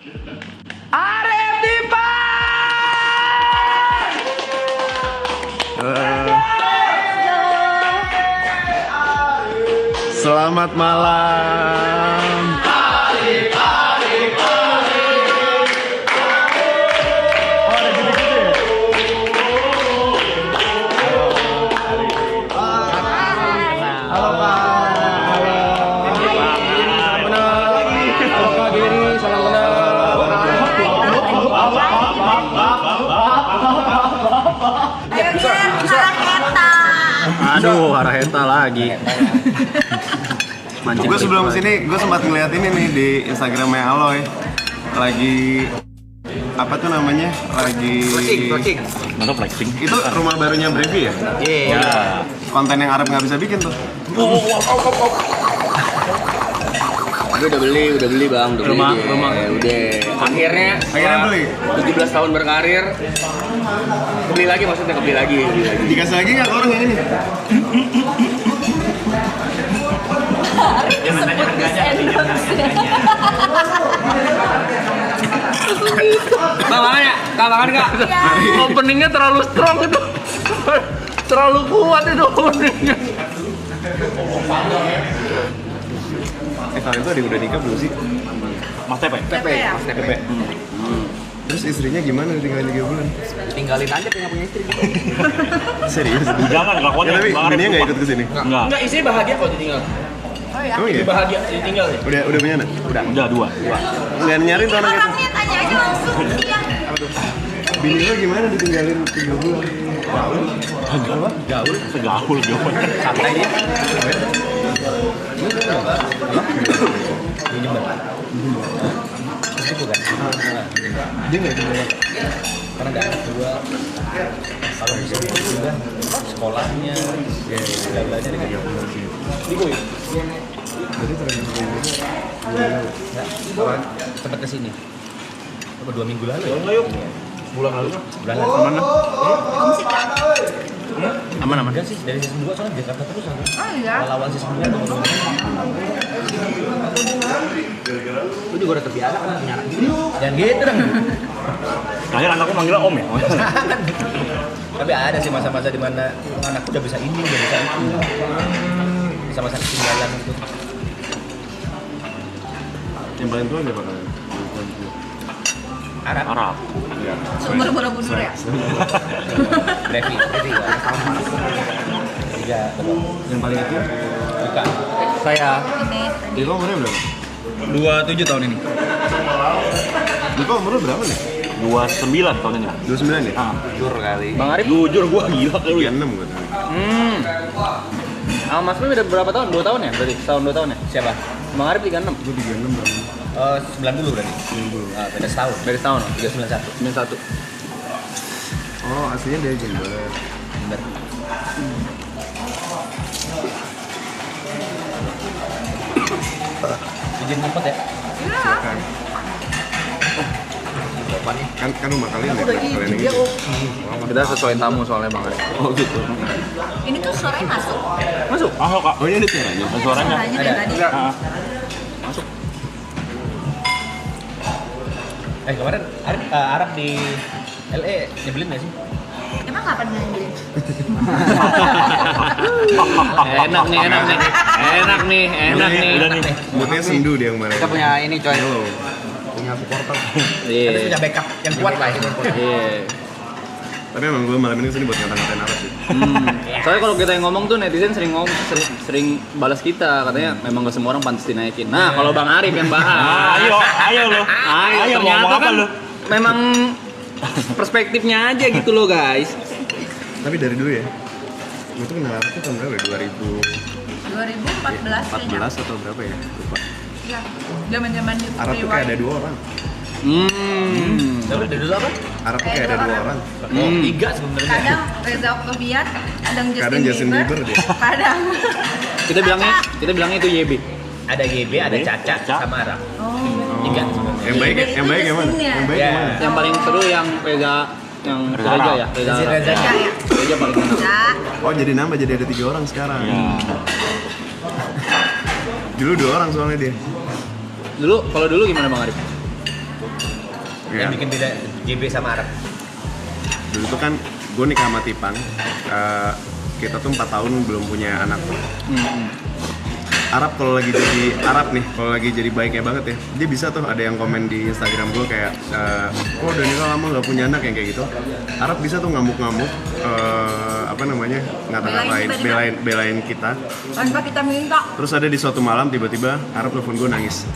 Arif Dipa. Selamat malam. Aduh, Araheta lagi. Gue sebelum sini, gue sempat ngeliat ini nih di Instagramnya Aloy. Lagi apa tuh namanya? Lagi Flexing. itu rumah barunya Brevi ya? Iya. Konten yang Arab nggak bisa bikin tuh. Gue udah beli bang, Rumah. udah. Akhirnya beli. 17 tahun berkarir, kebeli lagi. Dikasih lagi nggak ke orang yang ini? Kak, makan kak. Openingnya terlalu strong itu, terlalu kuat itu openingnya. Kalian tuh ada yang udah nikah belum sih? Mas Tepe. Pepe. Terus istrinya gimana ditinggalin 3 bulan? Tinggalin aja kayak punya istri. Serius? Jangan kelakuannya. Ya, tapi bininya nggak ikut ke sini? Enggak. Enggak, istri bahagia kalau ditinggal. Oh iya? Bahagia ditinggal ya. Udah punya anak? Udah 2. Nggak nyariin tuh anaknya? Orangnya tanya aja langsung. Iya. Bini lo gimana ditinggalin 3 bulan? Gaul. Segaul. Santai dia. Itu kan. Dia nggak tinggal. Karena ada anak dua. Kalau bisa juga sekolahnya, segalanya dengan Ibu ya. Jadi ternyata Sempat kesini. Coba 2 minggu lalu. Bulan lalu. Bulan lalu. Mana? Aman. Enggak sih, dari season 2 soalnya di Jakarta terus aku. Oh iya. Awal season 2 tuh. Lu juga udah terbiasa kan punya anak gini. Jangan gitu dong. Terakhir anakku manggilnya Om ya. Tapi ada sih masa-masa di mana anakku udah bisa ini, udah bisa itu. Masa-masa ketinggalan itu. yang paling tua siapa kalian? Arab. Sumber Borobudur ya. Brevi ya. Tiga, Yang paling kecil? bukan. Saya Ini. Diko umurnya berapa? 27 tahun ini. Diko umurnya berapa nih? 29 tahun ini. 29 ya? Jujur kali. Bang Arif jujur gua gila kali ya. 36 gue tadi. Sama Mas Pri udah berapa tahun? 2 tahun ya? Berarti setahun 2 tahun ya? Siapa? Bang Arif 36. Gue 36 berapa? 90 berarti. 90. Ah, beda setahun. Dari tahun 391. 91. Oh, aslinya dari Jember. Bener. Izin ngumpet ya? Silakan. Berapa nih? Kan rumah kalian ya? Kalian yang Dia itu. Kita sesuai tamu soalnya Bang Arif. Oh gitu. Ini tuh suaranya masuk. Masuk. Masuk Kak. Oh ini ada suaranya? Ada suaranya. Suaranya dari tadi. Masuk. Kemarin Arab di LA nyebelin gak sih? Emang kapan ngambilin? Enak nih. Udah nih. Moodnya sendu dia kemarin. Kita punya ini coy. Hello. Punya supporter. Kita punya backup yang kuat lah. Iya. Tapi emang gue malam ini kesini buat ngata-ngatain Arab sih. Soalnya kalau kita yang ngomong tuh netizen sering balas kita katanya memang gak semua orang pantas dinaikin. Nah kalau Bang Arif yang bahas, Ayo lo. Ayo mau ternyata ngomong apa kan lo? memang perspektifnya aja gitu loh guys. Tapi dari dulu ya, gue tuh kenal Arab tuh tahun berapa ya? 2014 kayaknya. 2014 atau berapa ya? Lupa. Iya. Zaman-zaman di Arab tuh kayak ada 2 orang. Dari dulu apa? Arab tuh kayak ada 2 orang. Tiga sebenarnya. Kadang Reza Octavian, Kadang Justin Bieber deh. Kadang. Kita bilangnya itu YB. Ada GB, ada Caca, sama Arab. Oh. Tiga. Yang baik yang mana? Yang baik Ya. yang mana? Yang paling seru yang Reza Reza ya. Reza. Ya. Reza paling enak. Ya. Oh jadi nambah jadi ada 3 orang sekarang. Dulu 2 orang soalnya dia. Kalau dulu gimana Bang Arif? Iya. Yang bikin beda JB sama Arab. Dulu tuh kan gue nikah sama Tipang, kita tuh 4 tahun belum punya anak. Arab kalau lagi jadi Arab nih, kalau lagi jadi baiknya banget ya, dia bisa tuh ada yang komen di Instagram gue kayak, kok udah nikah lama nggak punya anak yang kayak gitu. Arab bisa tuh ngamuk-ngamuk, apa namanya, ngata-ngatain, belain kita. Tanpa kita minta. Terus ada di suatu malam tiba-tiba Arab telepon gue nangis.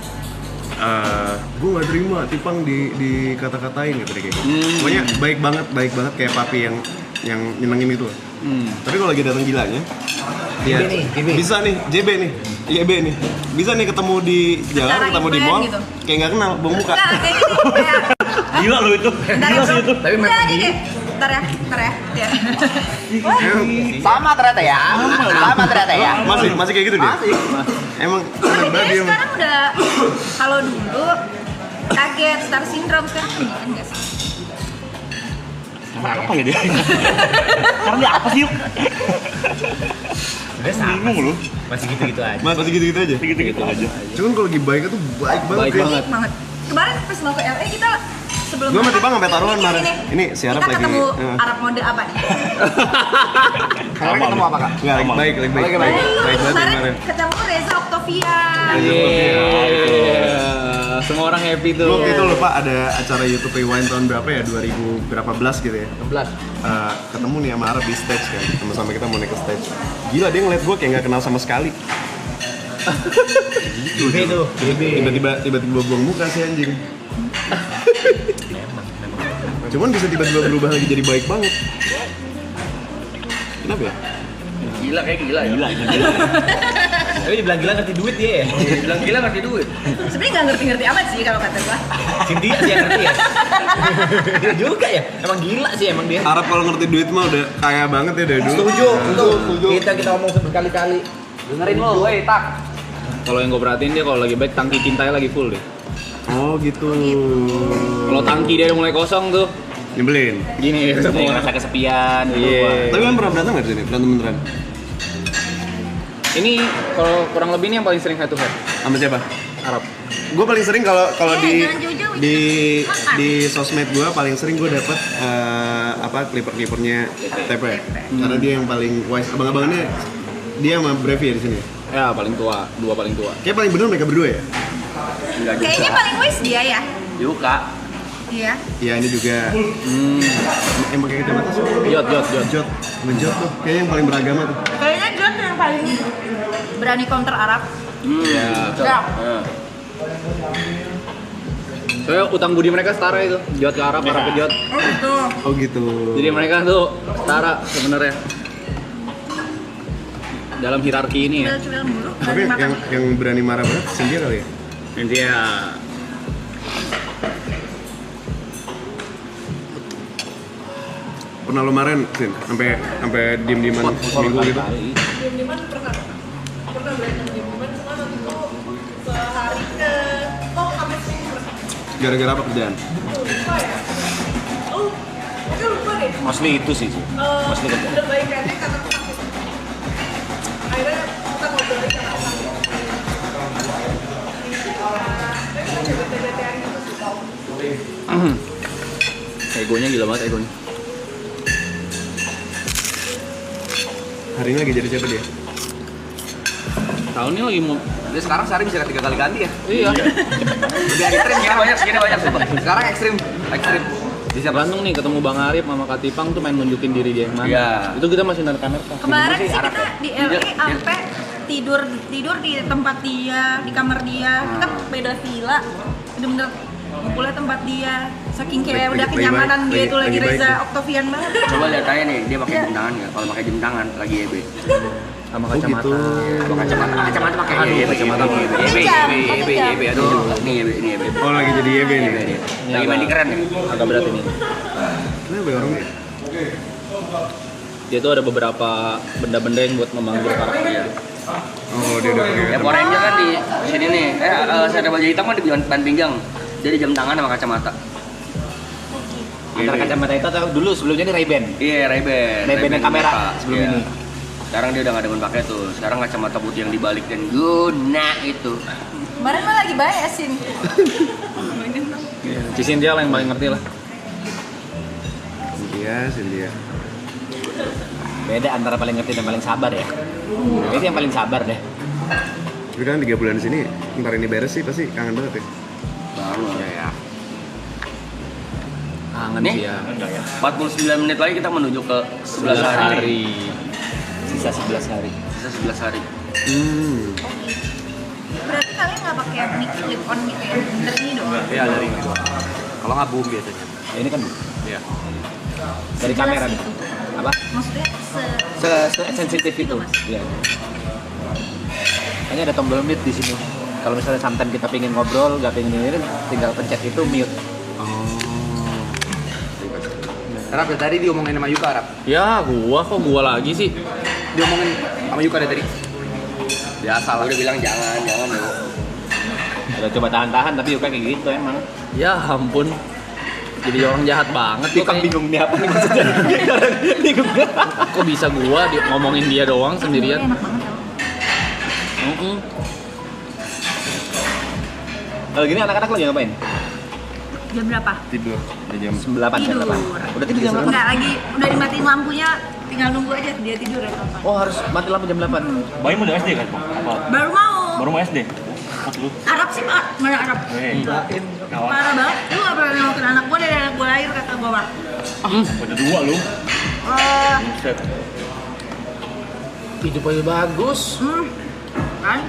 Gue nggak terima Tipang di kata-katain gitu kayak gitu. Pokoknya baik banget kayak papi yang nyenengin itu. Tapi kalau lagi datang gilanya, ya bisa nih JB nih, YB nih, bisa nih ketemu di jalan, Antara ketemu di event mall, gitu. kayak nggak kenal, buang muka. Enggak, kayak gini. Kayak, Gila lo itu. Gila sih itu. Tapi memang Enggak, kayak, Ntar ya. Ya. sama ternyata ya. Sama ternyata ya. Masih kayak gitu dia. Emang Tapi enak banget dia dia. sekarang udah, kalau dulu kaget, star syndrome, sekarang enggak sih? Apa ya dia? Sekarang dia apa sih yuk? Udah sama. Bingung lu. Masih gitu-gitu aja. Masih gitu-gitu aja. Gitu-gitu aja. Cuman kalau lagi baiknya tuh baik banget Baik ya. banget. Banget. Kemarin pas mau ke LA kita sebelum Gua sama makan, Tipang sampai taruhan ini, kemarin. Ini si Arab kita lagi, ketemu eh. Arab mode apa nih? Kemarin ketemu apa kak? Nggak, lagi baik Lagi baik baik. banget Kemarin kemarin. ketemu Reza Octavian. Semua orang happy tuh. Lu waktu itu lupa ada acara YouTube Rewind tahun berapa ya, 2000 berapa belas gitu ya. 16. Ketemu nih sama Arab di stage kan, sama-sama kita mau naik ke stage. Gila dia ngeliat gue kayak nggak kenal sama sekali. JB tuh, JB. Tiba-tiba buang muka sih anjing. Cuman bisa tiba-tiba berubah lagi jadi baik banget. Kenapa ya? Gila kayak gila ya. Gila. Tapi dibilang gila ngerti duit dia ya. Bilang gila ngerti duit. Sebenarnya nggak ngerti-ngerti amat sih kalau kata gua. Cynthia sih yang ngerti ya. Dia juga ya. Emang gila sih emang dia. Arab kalau ngerti duit mah udah kaya banget ya dari dulu. Setuju. Kita ngomong berkali-kali. Dengerin lo, woi tak. Kalau yang gue perhatiin dia kalau lagi baik tangki cintanya lagi full deh. Oh gitu. Kalau tangki dia udah mulai kosong tuh, Nyebelin. gini Nih rasa kesepian. Iya. Tapi kan pernah berantem nggak di sini? Berantem beneran? Ini kalau kurang lebih ini yang paling sering head to head. Sama siapa? Arab. Gue paling sering kalau Jangan jauh-jauh, makan. di sosmed gue paling sering gue dapet apa clippernya TP. Karena dia yang paling wise. Abang-abangannya dia sama Brevi ya di sini. Ya paling tua, dua paling tua. Kayak paling bener mereka berdua ya. Kayaknya paling wise dia ya. Yuka. Iya. Iya ini juga yang pakai kacamata sih. Jot. Ngejot tuh. Kayaknya yang paling beragama tuh. Kayaknya John yang paling berani counter Arab. Ya. Ya. Soalnya utang budi mereka setara itu. Jot ke Arab, Arab ke Jot. Oh gitu. Oh gitu. Jadi mereka tuh setara sebenarnya. Dalam hierarki ini ya. Cuma dulu. Tapi yang berani marah banget Cynthia kali ya. Dia Pernah lo marahin Sin? Sampai diem-dieman seminggu gitu. Diem-dieman pernah belajar diem-dieman cuma waktu itu sehari ke sampai seminggu pernah. Gara-gara apa kerjaan? Lupa ya. Oh, mungkin lupa deh. Mostly itu sih. Mostly kerja. Udah baik aja kata aku sakit. Akhirnya kita ngobrolin karena aku sakit. Tapi kita bete-betean gitu sih tau. egonya gila banget egonya. Hari ini lagi jadi siapa dia? Tahun ini lagi mau Dia sekarang sehari bisa 3 kali ganti ya? iya. Lebih ekstrim, segini banyak sumpah. Sekarang ekstrim. Bisa Tergantung nih ketemu Bang Arif sama Kak Tipang tuh main nunjukin diri dia yang mana. Iya. Itu kita masih nerka-nerka. Kemarin Ini sih Arab kita ya? di LA sampai tidur di tempat dia, di kamar dia. Kita beda villa, bener-bener ngumpulnya tempat dia. Saking kayak udah kenyamanan dia itu lagi baik Reza ya. Octavian banget. Coba lihat aja nih, dia pakai jam tangan nggak? Kalau pakai jam tangan lagi EB. Sama Oh kacamata. gitu. Kalau kacamata pakai EB. kacamata pakai EB. Aduh, ini EB. Oh lagi jadi YB nih. Lagi mandi keren ya? Agak berat ini. Kenapa ya orangnya? Dia tuh ada beberapa benda-benda yang buat memanggil karakter. Oh dia udah pakai. Ya Power Ranger kan di sini nih. Saya baju hitam kan di ban pinggang. Jadi jam tangan sama kacamata. Antara kacamata itu atau dulu sebelumnya ini Ray-Ban. Iya, Ray-Ban. Ray-Ban yang kamera Muka. sebelum Iya. ini. Sekarang dia udah gak demen pakai tuh. Sekarang kacamata putih yang dibalik dan guna itu. Kemarin mah lagi bayasin. Si Cynthia lah yang paling ngerti lah. Cynthia. Beda antara paling ngerti dan paling sabar ya. Itu yang paling sabar deh. Tapi kan 3 bulan di sini, ntar ini beres sih pasti kangen banget ya. Ya. Kangen Nih. sih ya. 49 menit lagi kita menuju ke 11 hari. Sisa 11 hari. Sisa 11 hari. Berarti kalian nggak pakai mic clip on gitu ya? Dari ini doang. Iya dari ini doang. Kalau nggak boom biasanya. Ya, ini kan Iya. dari kamera nih. Itu. Apa? Maksudnya Sensitif itu. Mas. Iya. Hanya ada tombol mute di sini. Kalau misalnya sometimes kita pengen ngobrol, nggak pengen ini, tinggal pencet itu mute. Rap dari tadi diomongin sama Yuka, Rap. Ya gua lagi sih. Diomongin sama Yuka dari tadi. Biasa lah. Udah bilang jangan ya. Udah coba tahan-tahan tapi Yuka kayak gitu emang. Ya ampun. Jadi orang jahat banget tuh kayak. Bingung nih apa nih maksudnya. Bingung. Kok bisa gua ngomongin dia doang sendirian? Enak banget tau. Kalau gini anak-anak lagi ngapain? Jam berapa? Tidur di jam 8 jam Tidur. 8. Udah tidur jam 8. Enggak lagi, udah dimatiin lampunya, tinggal nunggu aja dia tidur ya kapan. Oh, harus mati lampu jam 8. Bayi mau SD kan? Apa? Baru mau. Baru mau SD? Lu? Arab sih Pak, mana Arab? Parah banget, lu gak pernah nengokin anak gua dari anak gua lahir kata gua. Udah 2 lu. Buset. Hidup aja bagus. Kan?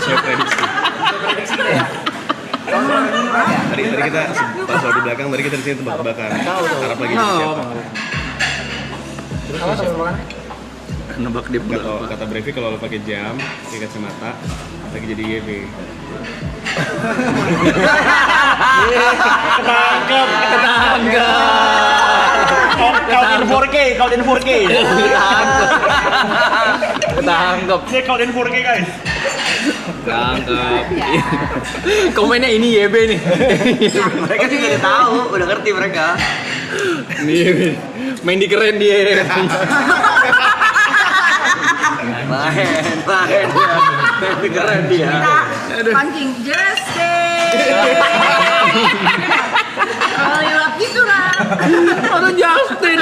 Saya prediksi. tadi kita pas di belakang tadi kita di sini tebak-tebakan. Harap lagi siapa? Nebak dia Kata Brevi kalau lo pakai jam, pakai kacamata, lagi jadi YB. Count in 4K. Ketangkep. Saya count in 4K guys. Ketangkep. Komennya ini YB nih. Mereka juga udah tahu, udah ngerti mereka. Nih, main di keren dia. Main dia. Keren dia. Kita pancing Justin. Kalau lewat gitu lah. Orang Justin.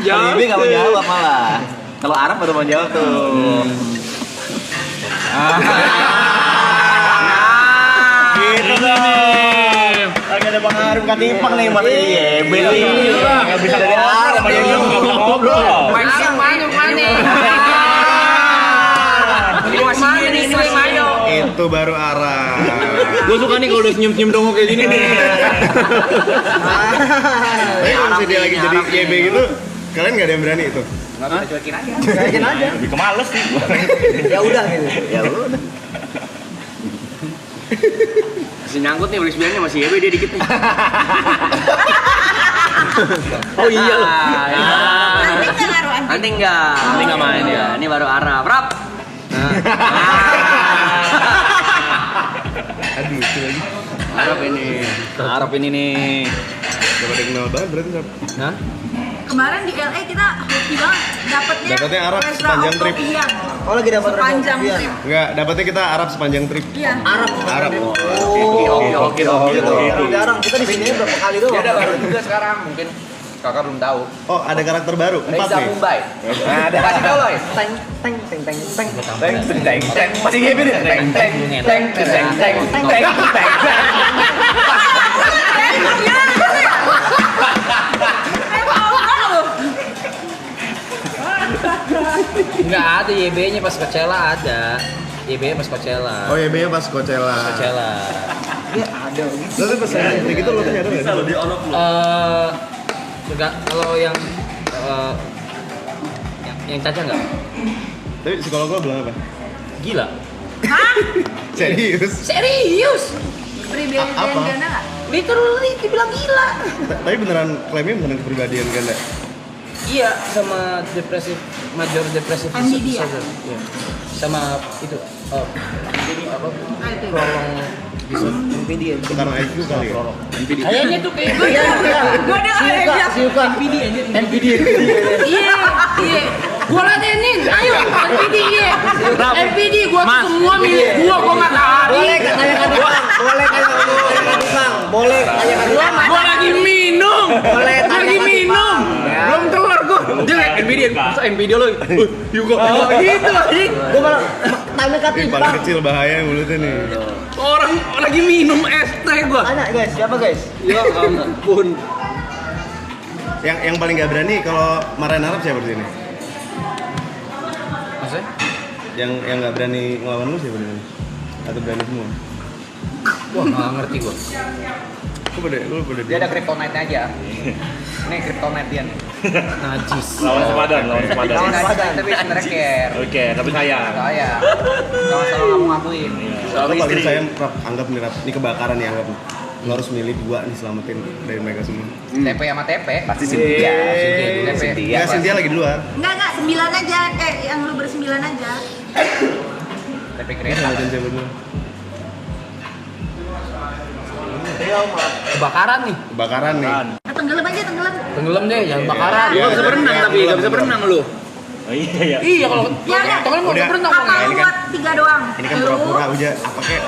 Ini nggak mau jawab malah. Kalau Arab baru mau jawab tuh. Gitu nih. Lagi ada Bang Arif Katipang nih, Mas YB nih. Nggak bisa dari Arab sama YB nggak bisa ngobrol. Itu baru arah. Gue suka nih kalau udah senyum-senyum dong kayak gini nih. Tapi kalau misalnya dia lagi jadi YB gitu, kalian nggak ada yang berani itu? Cuekin aja. Lebih ke males sih. Ya udah gitu. Ya udah. Masih nyangkut nih beres-beresnya masih YB dia dikit nih. Oh iya loh. Nanti nggak ngaruh anjing. Nanti enggak. Nanti nggak main ya. Ini baru Arab. Rap. Aduh, itu lagi. Arab ini. Arab ini nih. Gak pada kenal banget berarti Sab. Hah? Kemarin di LA kita hoki banget Dapatnya Arab Reza sepanjang trip. Octavian. Oh lagi dapat Sepanjang Reza trip. Enggak, dapatnya kita Arab sepanjang trip. Iya. Arab. Oke. Jarang kita di sini berapa kali doang. Dia ada baru juga sekarang mungkin kakak belum tahu. Oh, ada karakter baru. 4 Reza nih. Mumbai. Ada kasih tahu loh. Teng teng teng teng teng. Teng. Masih YB nih. Teng. Enggak ada YB-nya pas Coachella ada. YB-nya pas Coachella. Oh, YB-nya pas Coachella. Coachella. Lalu pas kayak gitu lo tanya ada nggak? Kalau di on off lu. Enggak kalau yang Caca enggak? Tapi psikolog lo bilang apa? Gila. Serius? Serius? Pribadian Apa? ganda nggak? Literally dibilang gila. Tapi beneran klaimnya beneran kepribadian ganda. Iya, sama major depresif MDD ya? disorder. Iya. Sama itu ini apa? Nah, itu. Prolong NPD ya. Itu karena IQ kali ya? Kayaknya tuh kayak gue Gue ada kayak Siuka NPD aja. NPD. Iya. Gua ladenin, ayo NPD iya. NPD gua tuh semua milik gua nggak tarik. Masain video lo. Yugo. Gitu anjing. Gua malah time cut Ini paling kecil bahaya mulutnya nih. Orang lagi minum es teh gua. Anak guys, siapa guys? Ya ampun. Yang paling gak berani kalau marahin Arab siapa di sini? Maksudnya? Yang gak berani ngelawan lu siapa di sini? Atau berani semua? Wah, enggak ngerti gua. Lu pada Dia ada kryptonite aja. Ini kryptonite dia nih. Najis. Lawan sepadan. Lawan badan tapi sebenarnya care. Oke, tapi sayang. Saya. Sama-sama nggak mau ngakuin. Lo paling sayang Rap, anggap nih Rap, ini kebakaran nih anggap. Lo harus milih 2 nih selamatin dari mereka semua. TP sama TP. Pasti Cynthia. TP. Cynthia. Ya Cynthia lagi di luar. Enggak, 9 aja. Yang lu ber-9 aja. TP Dia kereta. selamatin siapa dulu? Kebakaran nih. Kebakaran nih. Tenggelam aja, tenggelam. Tenggelam deh, jangan bakaran. Iya, Gua bisa berenang tapi enggak bisa berenang lu. Oh iya. Iya kalau Ya udah. tenggelam enggak bisa berenang. Apa ini lu kan- buat 3 doang? Ini kan pura-pura udah apa kek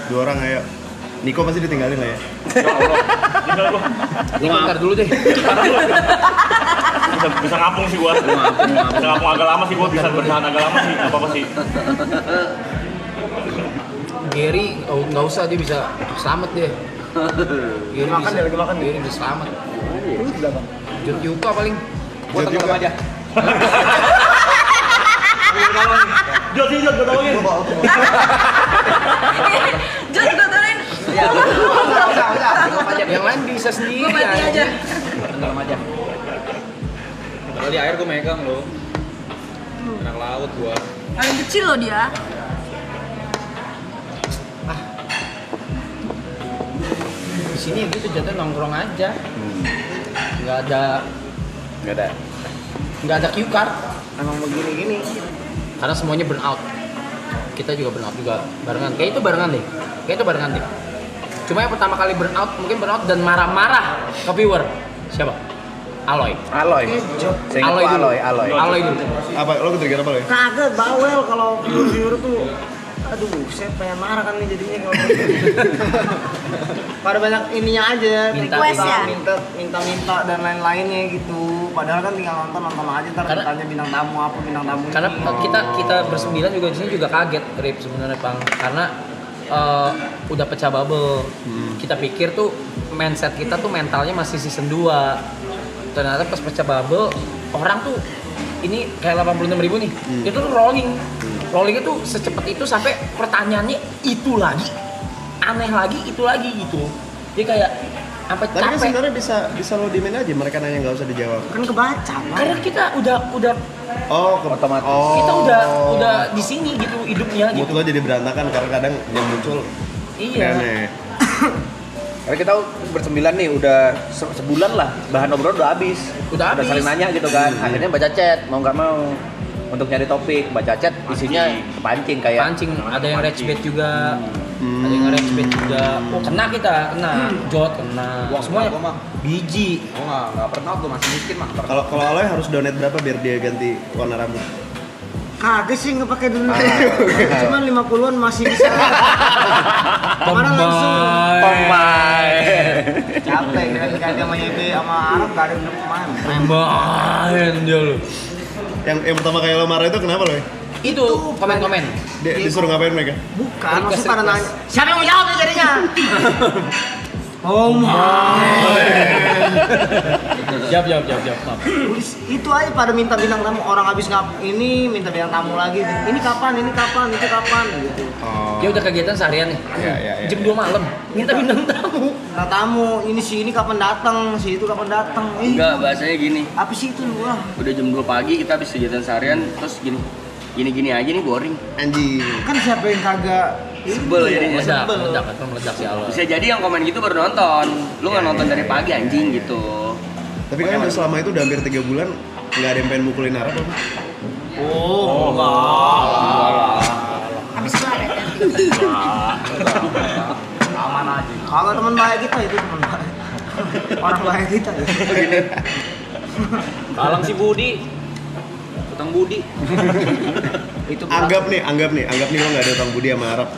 2 orang ayo. Niko pasti ditinggalin lah ya. Lu ntar dulu deh. Bisa ngapung sih gua. Bisa ngapung agak lama sih gua, bisa bertahan agak lama sih. Apa apa sih? Gary nggak usah, dia bisa selamat dia. Gary Makan bisa, dia lagi makan. Gary bisa selamat. Jut Yuka paling. Gua tenggelam aja. Jod, gua tolongin. Jod, gue tolongin. Ya. Usah. Tenggelam aja. Yang lain bisa sendiri. Gue mati aja. Tenggelam aja. Kalau di air gua megang lo. Anak laut gua. Paling kecil loh dia. Di sini gitu jatuh nongkrong aja. Nggak ada cue card. Emang begini-gini. Karena semuanya burn out. Kita juga burn out juga barengan. Kayak itu barengan deh. Cuma yang pertama kali burn out mungkin burn out dan marah-marah ke viewer. Siapa? Aloy. Aloy. Aloy dulu. Aloy dulu. Apa lo ketrigger apa lo ya? Kagak bawel kalau viewer tuh. Aduh, saya pengen marah kan nih jadinya kalau pada banyak ininya aja, Request ya? minta dan lain-lainnya gitu. Padahal kan tinggal nonton aja, ntar Karena- tanya bintang tamu apa bintang tamu. Karena ini. kita bersembilan juga di sini juga kaget, Rip sebenarnya Bang. Karena udah pecah bubble. Kita pikir tuh mindset kita tuh mentalnya masih season 2. Ternyata pas pecah bubble, orang tuh ini kayak 86.000 nih. Itu tuh rolling. Rolling itu secepat itu sampai pertanyaannya itu lagi. Aneh lagi, itu lagi gitu. Dia kayak sampai Tapi kan capek. sebenarnya bisa lo dimin aja mereka nanya nggak usah dijawab. kan kebaca, Bang. Karena kita udah Oh, otomatis. Oh. kita udah di sini gitu hidupnya Mood gitu. lo jadi berantakan karena kadang yang muncul Iya. aneh. Karena kita bersembilan nih udah sebulan lah, bahan obrolan udah habis. Udah habis. saling nanya gitu kan. Akhirnya baca chat, mau nggak mau. Untuk nyari topik, baca chat isinya kepancing kayak Pancing, ada yang rage bait juga. Ada yang rage bait juga. Oh, kena kita, Jot kena. Semuanya biji. Gua nggak pernah tuh, masih miskin mah. Kalau Aloy harus donate berapa biar dia ganti warna rambut? Kagak sih nggak pakai dulu. Cuman 50-an masih bisa. Kemarin langsung capek kan ganti sama YB sama Arab gak ada yang kemarin. Main dia lu. Yang pertama kali lo marah itu kenapa lo ya? Itu komen-komen. Dia disuruh ngapain mereka? Bukan, maksudnya pada Request. nanya. Siapa yang mau jawab nih jadinya? Oh Jawab, maaf. Itu aja pada minta bintang tamu, orang habis ini minta bintang tamu lagi. Ini kapan, itu kapan gitu. Oh. Dia udah kegiatan seharian nih. Ya. Jam 2 malam minta bintang tamu. Bintang tamu, ini kapan datang, si itu kapan datang. Enggak, bahasanya gini. Apa sih itu lu ah? Udah jam 2 pagi kita habis kegiatan seharian terus gini aja nih boring. Anjing. Kan siapa yang kagak Sebel jadinya. Meledak si Allah. Bisa jadi yang komen gitu baru nonton. Lu nggak nonton dari pagi anjing gitu. Tapi kan udah selama itu udah hampir 3 bulan nggak ada yang pengen mukulin Arab apa? Habis kemarin kan. aman aja. Kagak teman baik kita itu teman baik. Orang baik kita. Kalang si Budi. Utang Budi. Itu Anggap nih lo nggak ada utang budi sama Arab.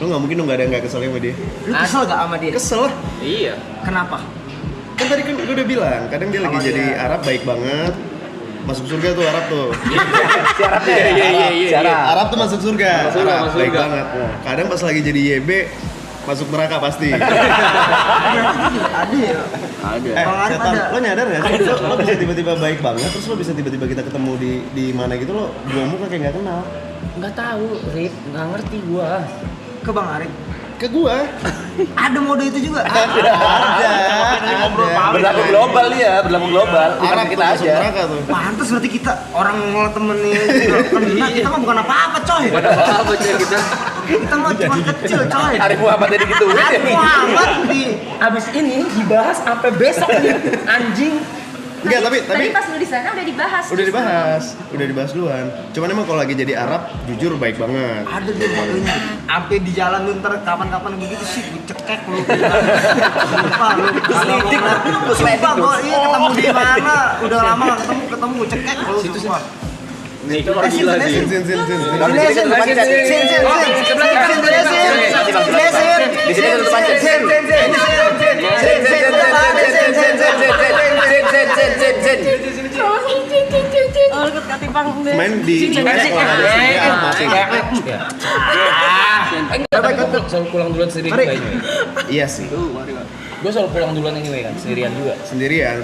Lo nggak mungkin lo nggak ada yang nggak kesel sama dia. Lu kesel gak sama dia? Kesel lah. Iya. Kenapa? Kan tadi kan gue udah bilang, kadang dia lagi Sama jadi dia. Arab baik banget. masuk surga tuh Arab tuh. Si Arabnya si Arab. Arab tuh masuk surga. Arab masuk baik surga. banget. Kadang pas lagi jadi YB masuk neraka pasti. Ada ya. Ada. Bang Arif Setan, ada. lo nyadar nggak sih? Lo bisa tiba-tiba baik banget, terus lo bisa tiba-tiba kita ketemu di mana gitu lo dua muka kayak nggak kenal. Nggak tahu, Rip, nggak ngerti gua. Ke Bang Arif. Ke gua. Ada mode itu juga. Ada. Berlaku global dia, berlaku global. Bukan Arab kita tuh masuk aja. neraka tuh. Pantes berarti kita orang ngeliat temennya juga kena, kita mah bukan apa-apa coy. Apa cewek kita? Kita mah cuma kecil coy. Arif Muhammad jadi gitu. Arif Muhammad di Abis ini dibahas sampai besok nih, anjing. Enggak, tapi Tadi pas lu di sana udah dibahas. udah dibahas duluan. Cuman emang kalau lagi jadi Arab jujur baik banget. ada dia modenya. Sampai di jalan lu ntar kapan-kapan begitu sih gue cekek lu. Sumpah lu. Sumpah gue iya ketemu di mana? Udah lama gak ketemu gue cekek lu. Sumpah. Itu orang gila sih. Sin. Kalau di sini tutup pancet. Di sini tutup pancet. Oh, lu ketimpang deh. Main di cek lah ada sini masing. Gue selalu pulang duluan sendiri juga ini. Iya sih. Gue selalu pulang duluan anyway kan, sendirian juga. Sendirian.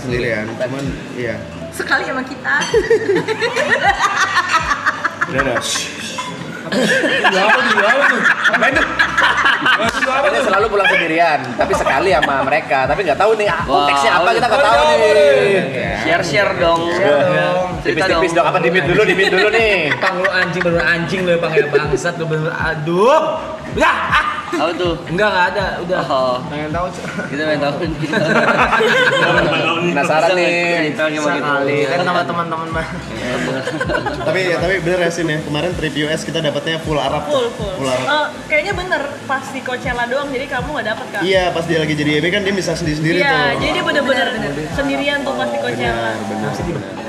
Cuman iya. Sekali sama kita. Udah. Katanya selalu pulang sendirian, tapi sekali sama mereka. Tapi nggak tahu nih konteksnya apa, kita nggak tahu nih. Share dong. Tipis-tipis dong, apa dimit dulu nih. Pang lu anjing, bener anjing lu ya Pang ya, bangsat lu bener, aduh. Apa tuh? Enggak ada, udah. Oh, Pengen tahu kita main tahu. Penasaran nih. Cerita gimana sekali kan sama teman-teman mah. Tapi bener ya Sin ya. Kemarin trip US kita dapatnya full Arab. Full. Arab. Kayaknya bener pas di Coachella doang, jadi kamu nggak dapet kan? Iya, pas dia lagi jadi YB kan dia bisa sendiri-sendiri tuh. Iya, jadi dia bener-bener sendirian tuh pas di Coachella.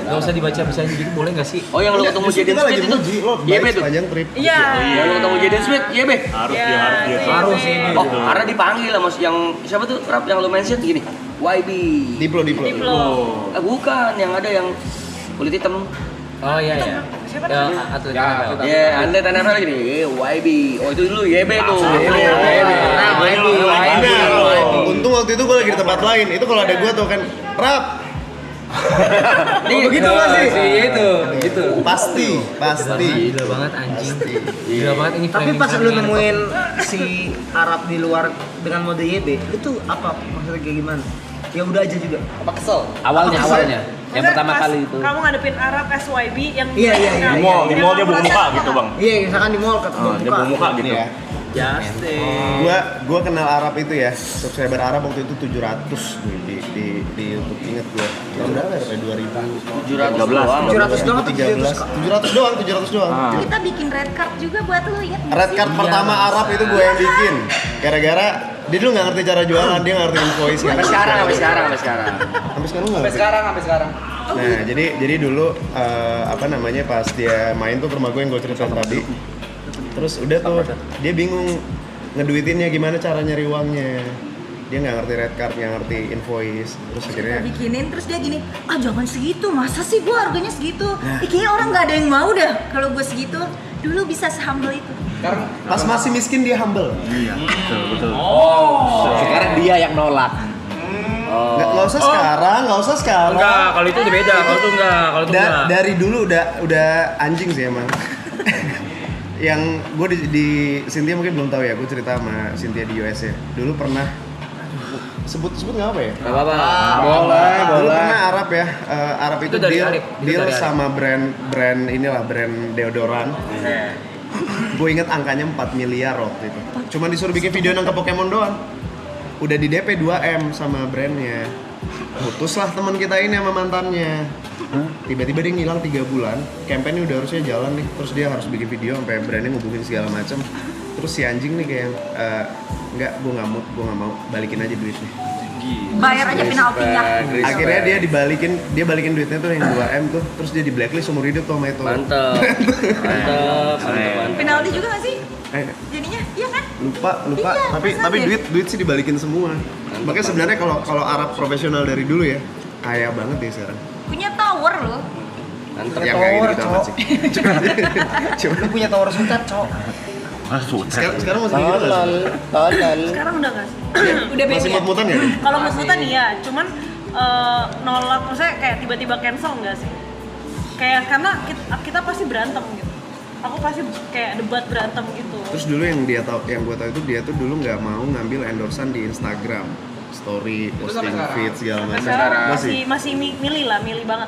Gak usah dibaca-bacain gitu, boleh gak sih? Oh, yang lu ketemu Justru Jaden kita lagi Smith itu? muji lo YB baik tuh. sepanjang trip. Iya. Yang lu ketemu Jaden Smith, YB. Harus sih. Oh, karena dipanggil lah mas yang siapa tuh rap yang lu mention gini. YB. Diplo. Bukan, yang ada yang kulit hitam. Oh iya. Siapa Ya, namanya? atlet Ya, NFL. Ya, anda tanda lagi nih, YB. Oh itu dulu YB tuh. YB. Untung waktu itu gue lagi di tempat lain. Itu kalau ada gue tuh kan rap. Begitu nggak sih? Itu, gitu. Pasti. Gila banget anjing. Gila banget ini Tapi framing pas lu kalian. nemuin si Arab di luar dengan mode YB, itu apa maksudnya kayak gimana? Ya udah aja juga. Apa kesel? Awalnya. Yang Maksudnya pertama pas kali itu. Kamu ngadepin Arab SYB yang Iya. Di mall dia buka muka gitu bang. Iya, misalkan di mall ketemu Dia buka muka gitu. Ya. Gua kenal Arab itu ya. Subscriber Arab waktu itu 700 di YouTube, inget gua. Tahun berapa ya? 700 doang. 700 doang atau 700 doang. Kita bikin red card juga buat lu, inget nggak Red sih? card pertama Arab itu gue yang bikin. Gara-gara dia dulu nggak ngerti cara jualan, dia nggak ngerti invoice. Sampai sekarang. Sampai sekarang nggak ngerti. Sampai sekarang. Nah, jadi dulu apa namanya pas dia main tuh ke rumah gue yang gue ceritain tadi. Terus udah tuh dia bingung ngeduitinnya gimana cara nyari uangnya. Dia nggak ngerti red card, nggak ngerti invoice. Terus akhirnya Kita bikinin, terus dia gini, jangan segitu, masa sih gua harganya segitu? Kayaknya orang nggak ada yang mau dah kalau gua segitu. Dulu bisa sehumble itu. pas masih miskin dia humble. Sekarang dia yang nolak. Nggak usah sekarang. Enggak, kalau itu udah beda. Kalau itu enggak, kalau itu enggak. Dari dulu udah anjing sih emang. Yang gue di Cynthia mungkin belum tahu ya, gue cerita sama Cynthia di US ya. Dulu pernah sebut nggak apa ya? Enggak apa-apa. Dulu pernah Arab ya. Arab itu dari deal Arif. Itu deal dari Arif. sama brand inilah, brand deodoran. Gue inget angkanya 4 miliar waktu itu. Cuman disuruh bikin video nangkep Pokemon doang. Udah di DP 2M sama brandnya. Putuslah teman kita ini sama mantannya. Tiba-tiba dia ngilang 3 bulan. Campaign-nya udah harusnya jalan nih. Terus dia harus bikin video sampai brandnya ngubungin segala macam. Terus si anjing nih kayak enggak, gue nggak mau, balikin aja duitnya. Bayar aja penaltinya. Akhirnya dia balikin duitnya tuh yang 2M tuh. Terus dia di blacklist seumur hidup tuh sama itu. Mantep. Penalti juga nggak sih? Eh, Jadinya, iya kan? lupa Iya, tapi masa aja? duit sih dibalikin semua. Makanya sebenarnya kalau Arab profesional dari dulu ya kaya banget ya sekarang. Punya tower loh. Mantep. Yang kayak gitu amat sih. Lu punya tower sutet, Cok. Sekarang masih gitu nggak sih? Sekarang udah nggak sih? Udah beda. Masih mut-mutan ya? Kalau mut-mutan iya, cuman nolak maksudnya kayak tiba-tiba cancel nggak sih? Kayak karena kita pasti berantem gitu. Aku pasti kayak debat berantem gitu. Terus dulu yang gue tahu itu dia tuh dulu nggak mau ngambil endorsean di Instagram, story, posting feed segala macam. Sekarang masih milih banget.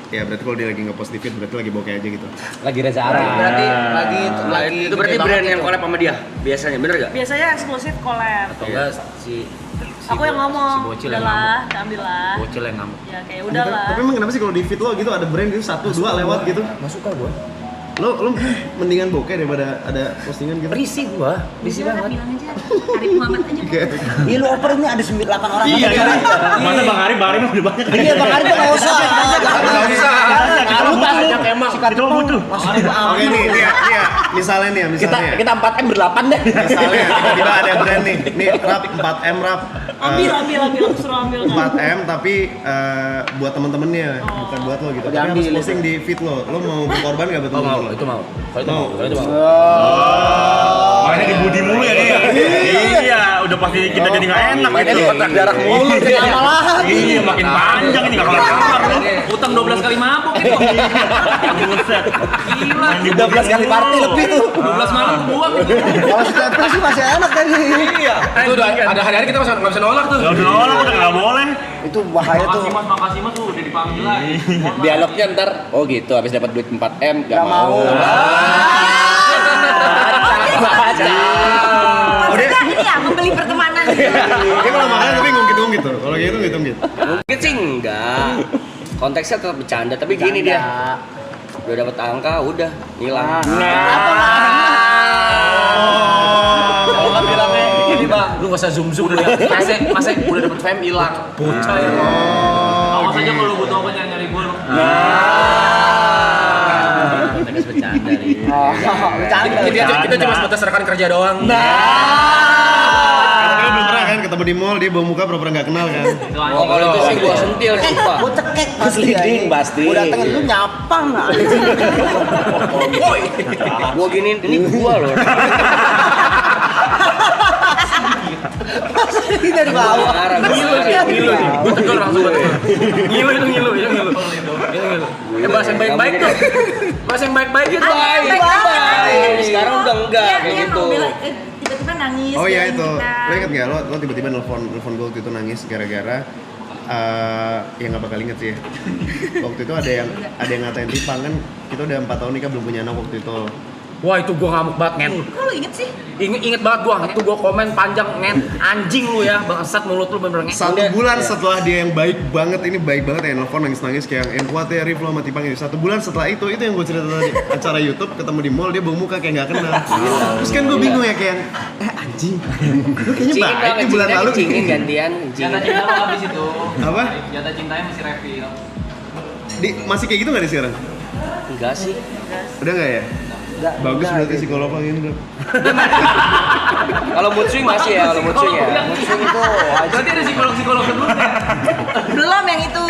Ya berarti kalau dia lagi nge-post di feed berarti lagi bokeh aja gitu. Lagi Reza Arab. Berarti lagi Itu berarti brand yang collab sama dia biasanya, bener gak? Biasanya eksklusif collab. Atau enggak si Aku yang ngomong, si Bocil yang udahlah, ambil lah. Bocil yang ngamuk. Ya kayak udahlah. Tapi emang kenapa sih kalau di feed lo gitu ada brand gitu 1, 2 lewat gitu? Nggak suka gue. Lo mendingan bokeh daripada ada postingan gitu? Risih gua, risih Udah, banget. bilang aja. Arif Muhammad aja. Iya lu oper ini ada 8 orang. Iya, masa Bang Ari udah banyak. Iya Bang Ari nggak usah. Nggak usah. Lu banyak emang. Itu butuh. Oke nih, misalnya nih, Kita 4M ber-8 deh. misalnya tiba-tiba ada brand nih rap 4M rap. Ambil, aku suruh ambil kan. 4M tapi buat temen-temennya, bukan buat lo gitu. Tapi harus posting di feed lo mau berkorban nggak buat temen-temen lo? Itu mau. Kalau itu mau. Makanya dibudi mulu ya dia. Iya, udah pasti kita jadi nggak enak Mainnya gitu. di kontrak darah mulu. Iya, makin panjang ini nggak kelar-kelar loh. Utang 12 kali mabuk itu. Buset. Gila. 12 kali party lebih tuh. 12 malam buang. Kalau stepper sih masih enak kan. Iya. Itu udah ada hari-hari kita nggak bisa nolak tuh. Nggak usah nolak, udah nggak boleh. Itu bahaya tuh. Makasih mas tuh udah dipanggil lagi. Dialognya ntar, oh gitu, habis dapat duit 4M nggak mau. Maksudnya ini ya membeli pertemanan gitu. Dia kalau makan tapi ngungkit-ngungkit tuh. Kalau gitu ngungkit-ngungkit. Mungkin sih enggak. Konteksnya tetap bercanda, tapi gini dia. Udah dapet angka, udah hilang. Kalau bilangnya Ini bang, lu gak usah zoom lu ya. Masa udah dapet fame hilang. Bocah ya. Awas aja kalau lu butuh apa nyari gue lu. Kita bercanda nih. kita cuma sebatas rekan kerja doang. Karena belum pernah kan ketemu di mall dia bawa muka pura-pura nggak kenal kan. Oh, kalau itu sih gua sentil sumpah. Gua cekek pasti. Leading pasti. Gua datengin lu nyapa enggak? Gua giniin, ini gua loh. Ini dari bawah. Ngilu sih. Gue tegur langsung. Ngilu. Bahas yang baik-baik tuh. Bahas yang baik-baik gitu. Baik. Sekarang udah enggak Iya, kayak dia gitu. mau bilang, tiba-tiba nangis. Oh iya belain itu. kita. Lo inget nggak lo tiba-tiba nelfon gue waktu itu nangis gara-gara ya nggak bakal inget sih ya. Waktu itu ada yang ngatain Tipang kan kita udah 4 tahun nikah belum punya anak waktu itu. Wah itu gua ngamuk banget ngen. Kok lu inget sih? Inget banget gua. Itu gua komen panjang ngen. Anjing lu ya. Bangsat mulut lu bener-bener ngen. 1 bulan setelah dia yang baik banget ya nelfon nangis-nangis kayak yang kuat ya Rif lo sama Tipang ini. 1 bulan setelah itu yang gue cerita tadi acara YouTube ketemu di mall dia bawa muka kayak nggak kenal. Terus kan gue bingung ya kayak anjing. Lu kayaknya baik di bulan lalu. Cingin gantian. Jatah cinta lo habis itu. Apa? Jatah cintanya masih refill. Masih kayak gitu nggak di sekarang? Enggak sih. Udah nggak ya? Bagus berarti psikolog ini bro. Kalau mood swing masih ya, kalau mood swing ya. Mood swing itu Berarti ada psikolog sebelumnya. Belum yang itu.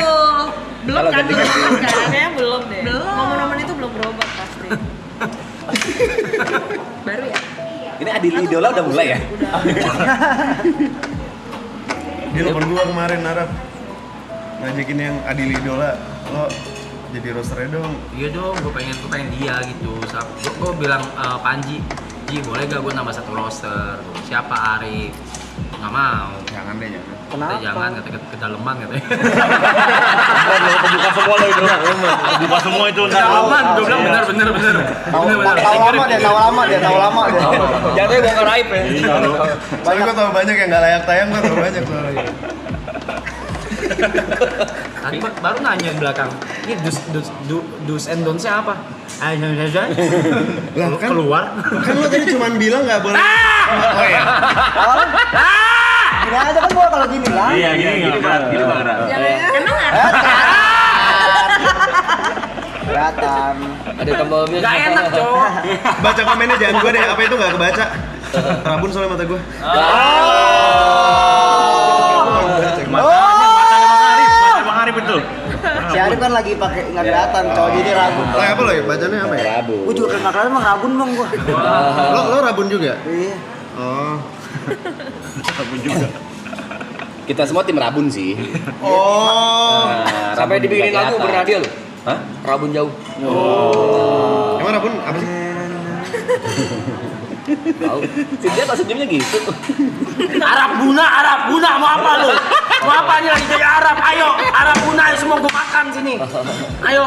Belum kan? Kayaknya belum deh. Belum. Momen-momen itu belum berobat pasti. Baru ya? Ini Adil Idola udah mulai ya? Dia telepon gua kemarin Arab ngajakin yang Adil Idola lo jadi rosternya dong. Iya dong, gue pengen dia gitu. Gue bilang Panji, Ji boleh gak gue nambah 1 roster? Siapa Arif? Nggak mau. Jangan deh jangan. Kata jangan, kata kedalaman katanya. Buka semua lo itu. Buka semua itu. Kedalaman, gue bilang bener. Tahu lama dia. jatuhnya bongkar aib ya. Soalnya gua tau banyak yang nggak layak tayang, gua tau banyak soalnya. Tadi baru nanya di belakang, ini do's and don'ts-nya apa? Lah kan Keluar. Kan lo tadi cuma bilang nggak boleh. Oh ya. Gini aja kan gua kalau gini lah. Iya, gini berat. Emang ada? Kelihatan. Ada tombolnya. Gak enak cowok. Baca komennya jangan gua deh. Apa itu nggak kebaca? Rabun soalnya mata gua. Matanya Bang Arif itu. Si Arif kan lagi pakai nggak kelihatan, cowok jadi rabun. Lo apa lo ya? Bacanya apa ya? Rabun. Gue juga nggak kelihatan emang rabun bang gue. Lo rabun juga? Iya. Oh. Kita semua tim Rabun sih. Oh. Nah, Sampai Rabun dibikinin juga lagu kelihatan. bernada lo. Hah? Rabun jauh. Emang rabun apa sih? Tahu. Si dia kok senyumnya gitu. Arab Buna, mau apa lu? Mau apa nih lagi jadi Arab? Ayo, Arab Buna, ayo semua gua makan sini. Ayo.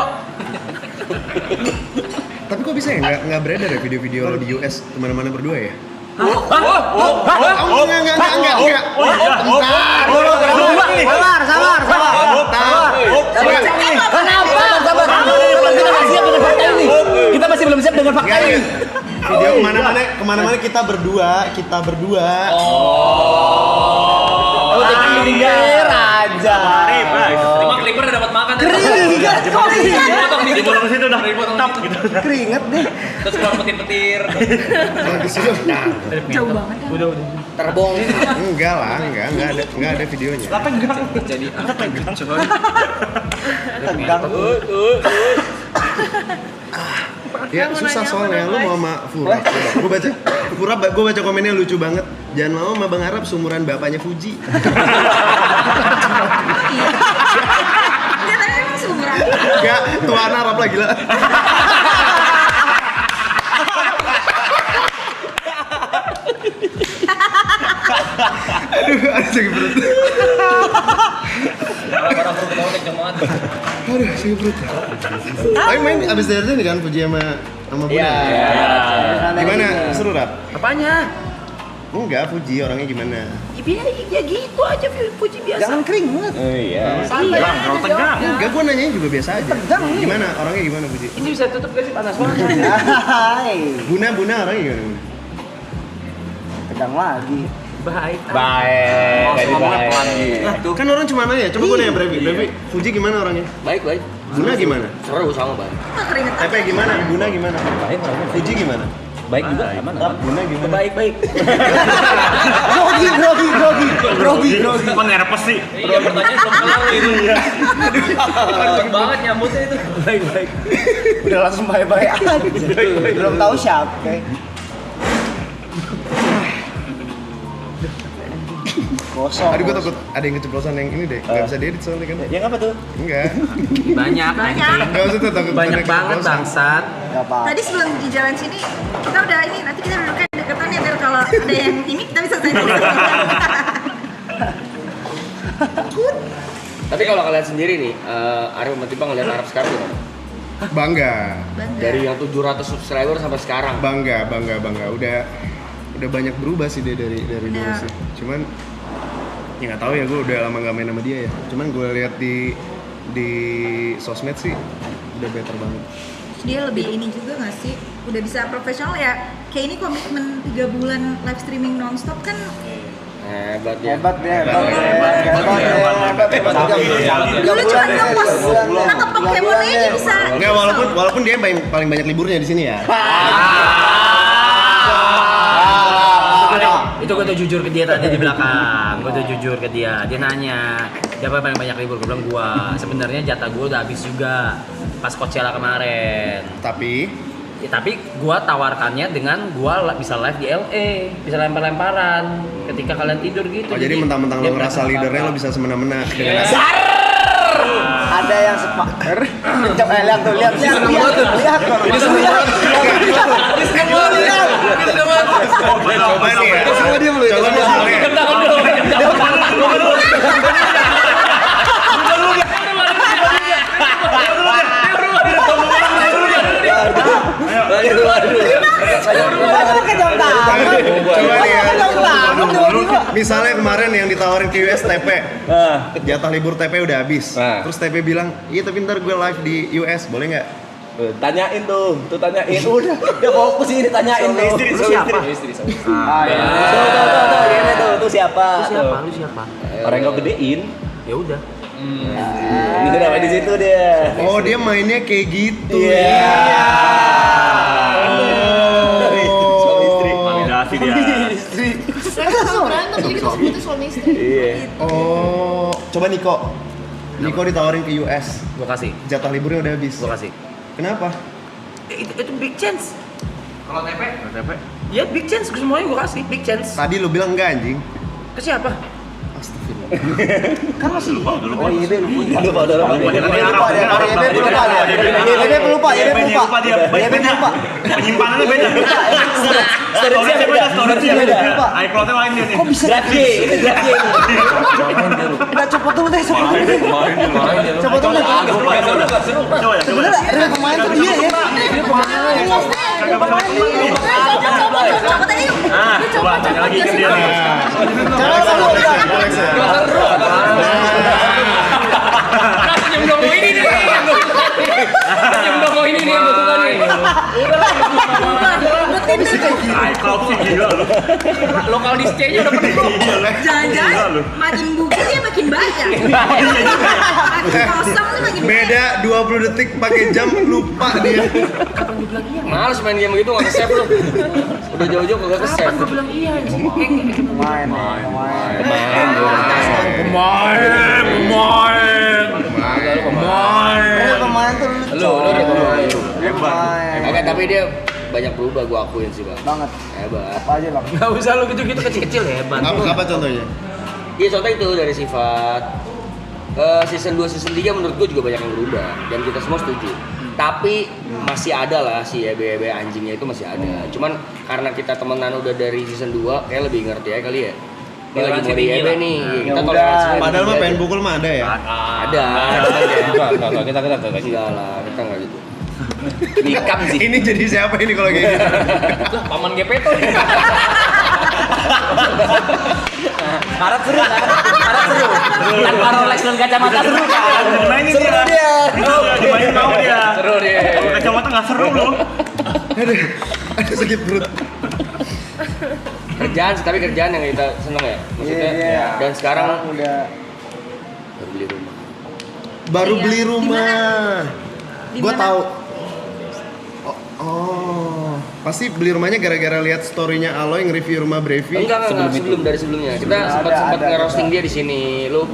Tapi kok bisa ya nggak beredar ya video-video lo di US kemana-mana berdua ya? Enggak. Kita masih belum siap dengan fakta ini. Video kemana-mana kita berdua. Oh, jadi raja. Cuma Clipper udah dapat makan. Dipotong situ dah. Keringet deh. Terus keluar petir-petir. Jauh banget ya. Terbong. Enggak lah, enggak ada videonya. Tegang. Ya susah soalnya lu mau sama Fura. Gue baca komennya lucu banget. Jangan mau sama Bang Arab sumuran bapaknya Fuji. Dia tadi emang seumuran. Enggak, tuan Arab lah gila. Aduh, sakit perut. Orang-orang ketawa kenceng banget. Aduh, sakit perut. Tapi main abis dari sini kan Fuji sama Bunda. Iya. Gimana? Seru Rap? Apanya? Enggak, Fuji orangnya gimana? Ya gitu aja Fuji biasa. Jangan keringet. Oh iya. Tegang, kalau tegang. Enggak, gue nanyanya juga biasa aja. Gimana? Orangnya gimana Fuji? Ini bisa tutup gak sih panas banget? Hai. Buna orangnya gimana? Tegang lagi. Baik. Baik. Kan orang cuma nanya, coba gue nanya Brevi, Fuji gimana orangnya? Baik. Buna gimana? Seru sama Bang. Keringetan. Tepe gimana? Buna gimana? Baik, Fuji gimana? baik juga, aman. Buna gimana? Baik. Grogi. Kok nervous sih? Iya, pertanyaan belum kelar itu. Cepet banget nyambutnya itu. Baik. Udah langsung bye-bye aja. Belum tahu siapa. Kosong. Aduh, gue takut ada yang keceplosan yang ini deh. Gak bisa diedit soalnya kan? Yang apa tuh? Enggak. Banyak. Gak usah tuh, takut Banyak ada banget keceplosan. bangsat. Gak apa. Tadi sebelum di jalan sini kita udah ini nanti kita duduknya deketan ya biar kalau ada yang ini kita bisa selfie. Takut. Tapi kalau kalian sendiri nih, Arif sama Tipa ngeliat Arab sekarang gimana? Bangga. Dari yang 700 subscriber sampai sekarang. Bangga. Udah banyak berubah sih dia dari dulu sih. Cuman ya nggak tahu ya, gue udah lama nggak main sama dia ya. Cuman gue lihat di sosmed sih udah better banget. Dia lebih ini juga nggak sih? Udah bisa profesional ya. Kayak ini komitmen 3 bulan live streaming nonstop kan. Hebat ya. Hebat deh. Dulu cuma ngepost nangkep Pokemon aja bisa. Enggak, walaupun dia paling banyak liburnya di sini ya. Itu gue tuh jujur ke dia tadi di belakang. Gue tuh jujur ke dia. Dia nanya, siapa paling banyak libur? Gue bilang gua. Sebenarnya jatah gue udah habis juga pas Coachella kemarin. Tapi Gua tawarkannya dengan gua bisa live di LA, bisa lempar-lemparan ketika kalian tidur gitu. oh jadi mentang-mentang lo ngerasa leadernya lo bisa semena-mena dengan Ada yang sepaker. Lihat tuh. coba nih ya. Coba dia mulai. Coba nih ya. Misalnya kemarin yang ditawarin ke US TP, jatah libur TP udah habis. Terus TP bilang, iya tapi ntar gue live di US, boleh nggak? Tanyain tuh tanyain. Udah fokus ini tanyain tuh. Lu siapa? Tuh siapa? Lu siapa? Orang yang kau gedein. Ya udah. Itu namanya di situ dia. Oh dia mainnya kayak gitu. Iya. Suami istri. Validasi dia. Berantem jadi kita sebutnya suami istri. Iya. Oh, coba Niko. Niko ditawarin ke US, Gua kasih. jatah liburnya udah habis. Gua kasih. Kenapa? Itu big chance. Kalau TP? Ya big chance, semuanya gua kasih big chance. Tadi lu bilang enggak anjing. Ke siapa? Kan masih. Lupa. Lupa. Penyimpanannya beda. Storage-nya beda. iCloud-nya lain dia nih. Kok bisa Draft-G. Udah cepet dulu deh, cepet dulu. Cepet dulu deh. Coba ya. Sebenarnya ada pemain tuh dia ya. Dia pemain. Coba tanya lagi ke dia. iCloud sih gila lu. Lokal di stage-nya udah penuh. Jangan-jangan makin bukit dia makin banyak. Makin kosong tuh makin Beda 20 detik pakai jam lupa dia. Males main game gitu nggak ke-save lu. Udah jauh-jauh kagak ke-save. Pemain. Pemain tuh Lu udah pemain. pemain. Agak tapi dia banyak berubah gua akuin sih, Bang. Banget. Hebat. Apa aja bang? Enggak usah lu gitu-gitu kecil-kecil hebat. Apa contohnya? Iya, contoh itu dari sifat season 2, season 3 menurut gua juga banyak yang berubah dan kita semua setuju. Tapi masih ada lah si EB anjingnya itu masih ada. Cuman karena kita temenan udah dari season 2 kayak lebih ngerti aja kali ya. Ini lagi mau di EB nih. Kita toleransi. Padahal mah pengen pukul mah ada ya. Ada. Enggak, kita Enggak lah, kita enggak gitu. nikam sih. Ini jadi siapa ini kalau kayak gitu? Paman Gepeto nih. Harap seru kan? Harap seru. Tanpa Rolex dan kacamata seru kan? Mainin dia. Dimainin mau dia. Seru dia. Kalau kacamata nggak seru lu. Ada sakit perut. Kerjaan sih, tapi kerjaan yang kita seneng ya. Maksudnya Iya. dan sekarang udah baru beli rumah. Baru Iya. beli rumah. Di Gua mana? tahu. Oh, pasti beli rumahnya gara-gara lihat story-nya Aloy nge-review rumah Brevi. Enggak, dari sebelumnya. Kita sempat nge-roasting dia di sini. Lu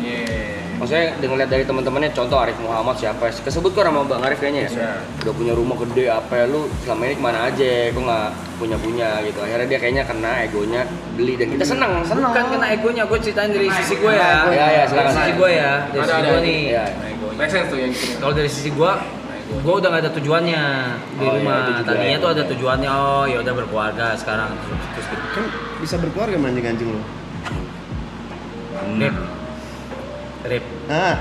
maksudnya dengan lihat dari teman-temannya, contoh Arif Muhammad siapa? Kesebut kok sama Bang Arif kayaknya ya. Udah punya rumah gede apa lu selama ini kemana aja? Kok nggak punya gitu. Akhirnya dia kayaknya kena egonya beli dan kita seneng. Bukan kena egonya, gue ceritain dari sisi gue ya. Ya, silakan. Dari sisi gue ya, dari sisi gue nih. Iya. Make sense tuh yang Kalau dari sisi gue udah gak ada tujuannya di Oh, iya, rumah. itu juga Tadinya ya. tuh ada tujuannya, oh ya udah berkeluarga sekarang. Terus gitu. Kan bisa berkeluarga sama anjing-anjing lu. Rip. Nah.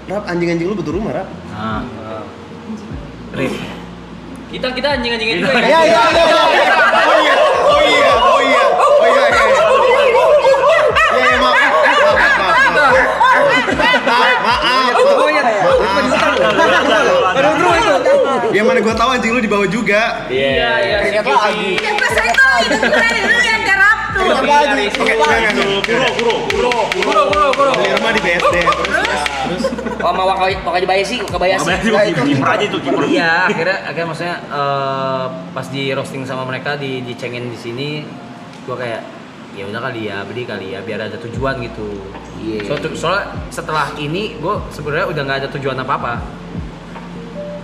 Rap, anjing-anjing lu butuh rumah, Rap. Nah. Rip. kita anjing-anjingin juga ya. iya. Oh iya. Yang mana gua tahu anjing lu dibawa juga. Iya. Ingat lagi. Ya pas itu lu yang garap tuh. Kuro. Beli rumah di BSD. Terus Oh, sama Wakabayashi. Kiper aja tuh, kiper. Iya, akhirnya maksudnya pas di roasting sama mereka dicengin di sini, gua kayak ya udah kali ya beli kali ya biar ada tujuan gitu. Iya. Soalnya setelah ini gue sebenarnya udah nggak ada tujuan apa-apa.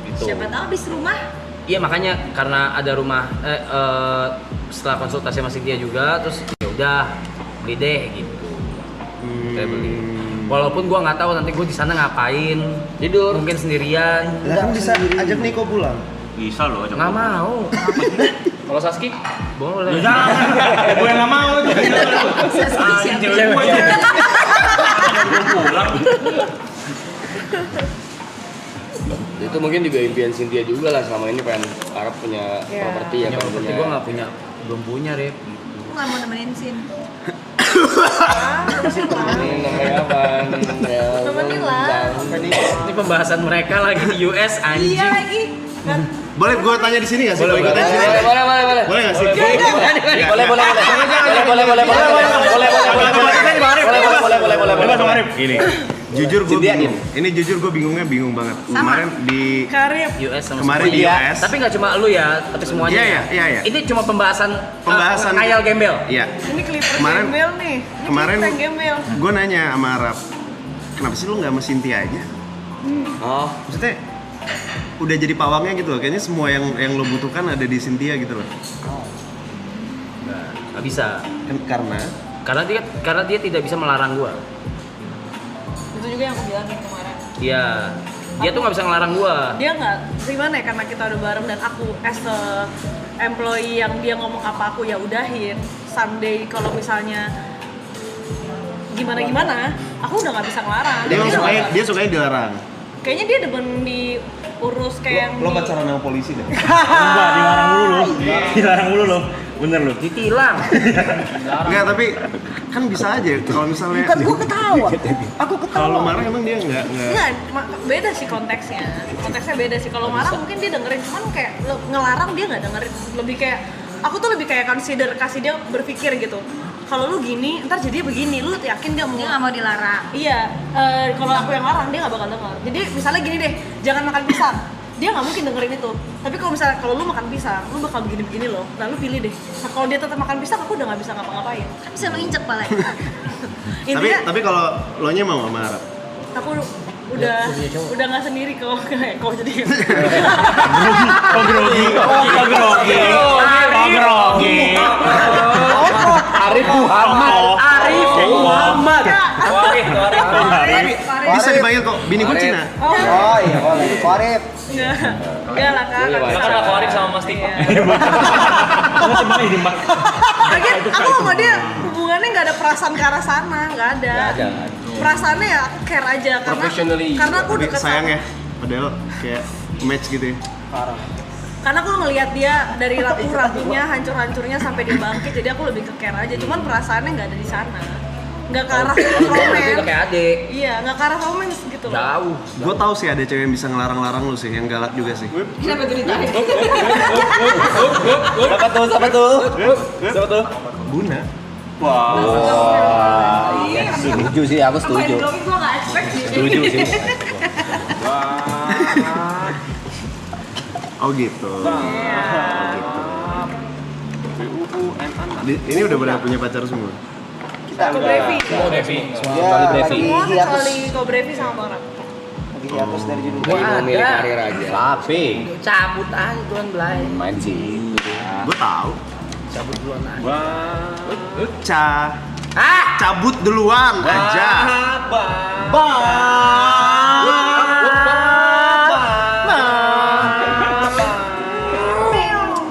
Gitu. Siapa tahu habis rumah. Iya makanya karena ada rumah setelah konsultasi sama Cynthia juga terus ya udah beli deh gitu. Kayak beli. Walaupun gue nggak tahu nanti gue di sana ngapain. Tidur. Mungkin sendirian. lah kan bisa ajak Niko pulang. Bisa loh. Nggak mau. Kalau Saski, Boleh. Jangan. Gue yang nggak mau itu. Anjing cewek gue aja. Pulang. Itu mungkin juga impian Cynthia juga lah selama ini pengen Arab punya properti ya, pengen punya. Gue nggak punya, belum punya Rip. Aku nggak mau nemenin Sin. Ini namanya apa? Temenin lah. Ini pembahasan mereka lagi di US anjing. Iya lagi. Boleh gua tanya di sini enggak sih? Boleh gua tanya di sini. Boleh. Boleh enggak sih? boleh. Gini. Jujur gue bingung. Ini jujur gue bingung banget. Kemarin di US sama kemarin di semuanya. US. Tapi nggak cuma lu ya, tapi semuanya. Iya. Ini cuma pembahasan ngayal gembel. Iya. Ini Clipper Kemarin- gembel nih. Ini kemarin Clipper gembel. gue nanya sama Arab, kenapa sih lu nggak sama Cynthia aja? Oh, Maksudnya udah jadi pawangnya gitu loh. Kayaknya semua yang lo butuhkan ada di Cynthia gitu loh. Nggak bisa. Karena Dia tidak bisa melarang gua. Itu juga yang aku bilangin kemarin. Iya. Dia tuh nggak bisa ngelarang gua. Dia nggak, gimana ya, karena kita udah bareng dan aku as a employee yang dia ngomong apa aku ya udahin. Someday kalau misalnya gimana, aku udah nggak bisa ngelarang. dia sukanya dilarang. Kayaknya dia demen diurus kayak yang Lo pacaran sama polisi deh. Enggak, dilarang mulu lo. Bener lo. Ditilang. Enggak, tapi kan bisa aja kalau misalnya Bukan gua ketawa. Aku kalau ketawa. lo marah emang dia enggak. Enggak, beda sih konteksnya. Konteksnya beda sih. Kalau marah mungkin dia dengerin, cuman kayak ngelarang dia nggak dengerin. Lebih kayak aku tuh lebih kayak consider, kasih dia berpikir gitu. Kalau lu gini, ntar jadi begini, lu yakin dia Dia nggak mau dilarang. Iya, kalau aku yang larang dia nggak bakal denger. Jadi misalnya gini deh, jangan makan pisang. Dia nggak mungkin dengerin itu. Tapi kalau misalnya kalau lu makan pisang, lu bakal begini-begini loh. Nah lu pilih deh. Nah, kalau dia tetap makan pisang, aku udah nggak bisa ngapa-ngapain. Kan bisa lu injek pala. Intinya, Tapi kalau lo nya mau sama Arab. aku udah nggak sendiri kok kayak kau jadi. Arif Muhammad. Bisa dipanggil kok bini gue Cina. Oh iya, boleh. Korip. Enggak lah kak. Silakan lah Arif sama Mas Tika. Lagian aku sama dia hubungannya nggak ada perasaan ke arah sana, nggak ada. Perasaannya ya aku care aja karena aku Tapi deket sayang sama. ya, padahal kayak match gitu ya. Karena aku ngelihat dia dari rapuhnya, hancur-hancurnya sampai dia bangkit, jadi aku lebih ke care aja. Cuman perasaannya nggak ada di sana, nggak ke arah Dia romance. kayak adik. Iya, nggak ke arah romance gitu loh. Jauh. Gue tahu sih ada cewek yang bisa ngelarang-larang lu sih, yang galak juga sih. Kenapa tuh ditarik? Siapa tuh? Buna. Iya, setuju sih, aku setuju. Gue nggak expect sih. Setuju sih. Oh gitu. Ini udah pada punya pacar semua. Kobrevi. Kecuali Brevi. Semua Hiatus. kecuali Kobrevi sama Bang Ram. Lagi hiatus dari judul. Gua mau milih ada. karir aja. Tapi Cabut aja duluan Blay. main sih. Gue tahu. Cabut duluan aja. Cabut duluan aja.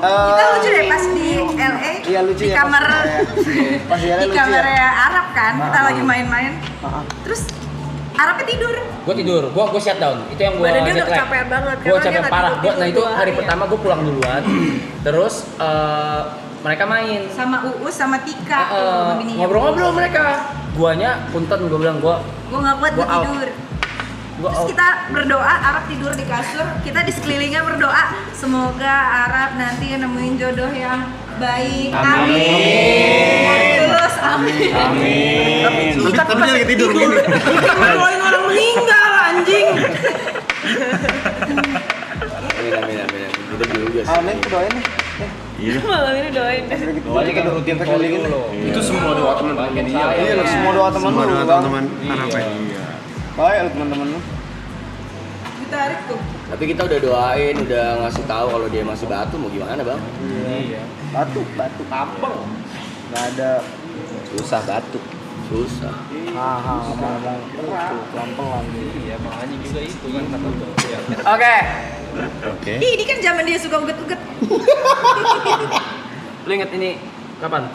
Kita lucu deh pas di LA. Iya, lucu di ya, kamar Pas di LA di lucu kamar ya. Arab kan. Kita lagi main-main. Terus Arabnya tidur. Gue tidur, gue shutdown. Itu yang gue Badan dia udah jet lag. kecapean banget, Gue karena dia capek nggak parah. tidur Nah itu dua hari hari ya. pertama gue pulang duluan. Terus mereka main. Sama Uus sama Tika tuh sama bininya. Ngobrol-ngobrol mereka. Guanya punten, gue bilang gue Gue nggak kuat, gue Gua out. tidur. Gua Terus out. kita berdoa, Arab tidur di kasur, kita di sekelilingnya berdoa, semoga Arab nanti nemuin jodoh yang baik. Amin. Terus amin. Tapi dia lagi tidur gini. Ngomongin orang meninggal anjing. Amin. Udah juga sih. Amin, doain nih. Malam ini doain deh. Doanya kan rutin kelilingin loh. Itu semua doa teman-teman dia. Iya, lu semua doa temen Semua lu, doa Bang. teman-teman Arab ya. Baik lu teman-teman lu. Ditarik tuh. Tapi kita udah doain, udah ngasih tahu kalau dia masih batu, mau gimana bang? Batu. Tampang. Enggak ada Susah batu. Susah. ngomong pelan-pelan. Iya, makanya juga itu kan kata gue. Ya. Oke. Oke. Ih, ini kan zaman dia suka uget-uget. Lu inget ini kapan?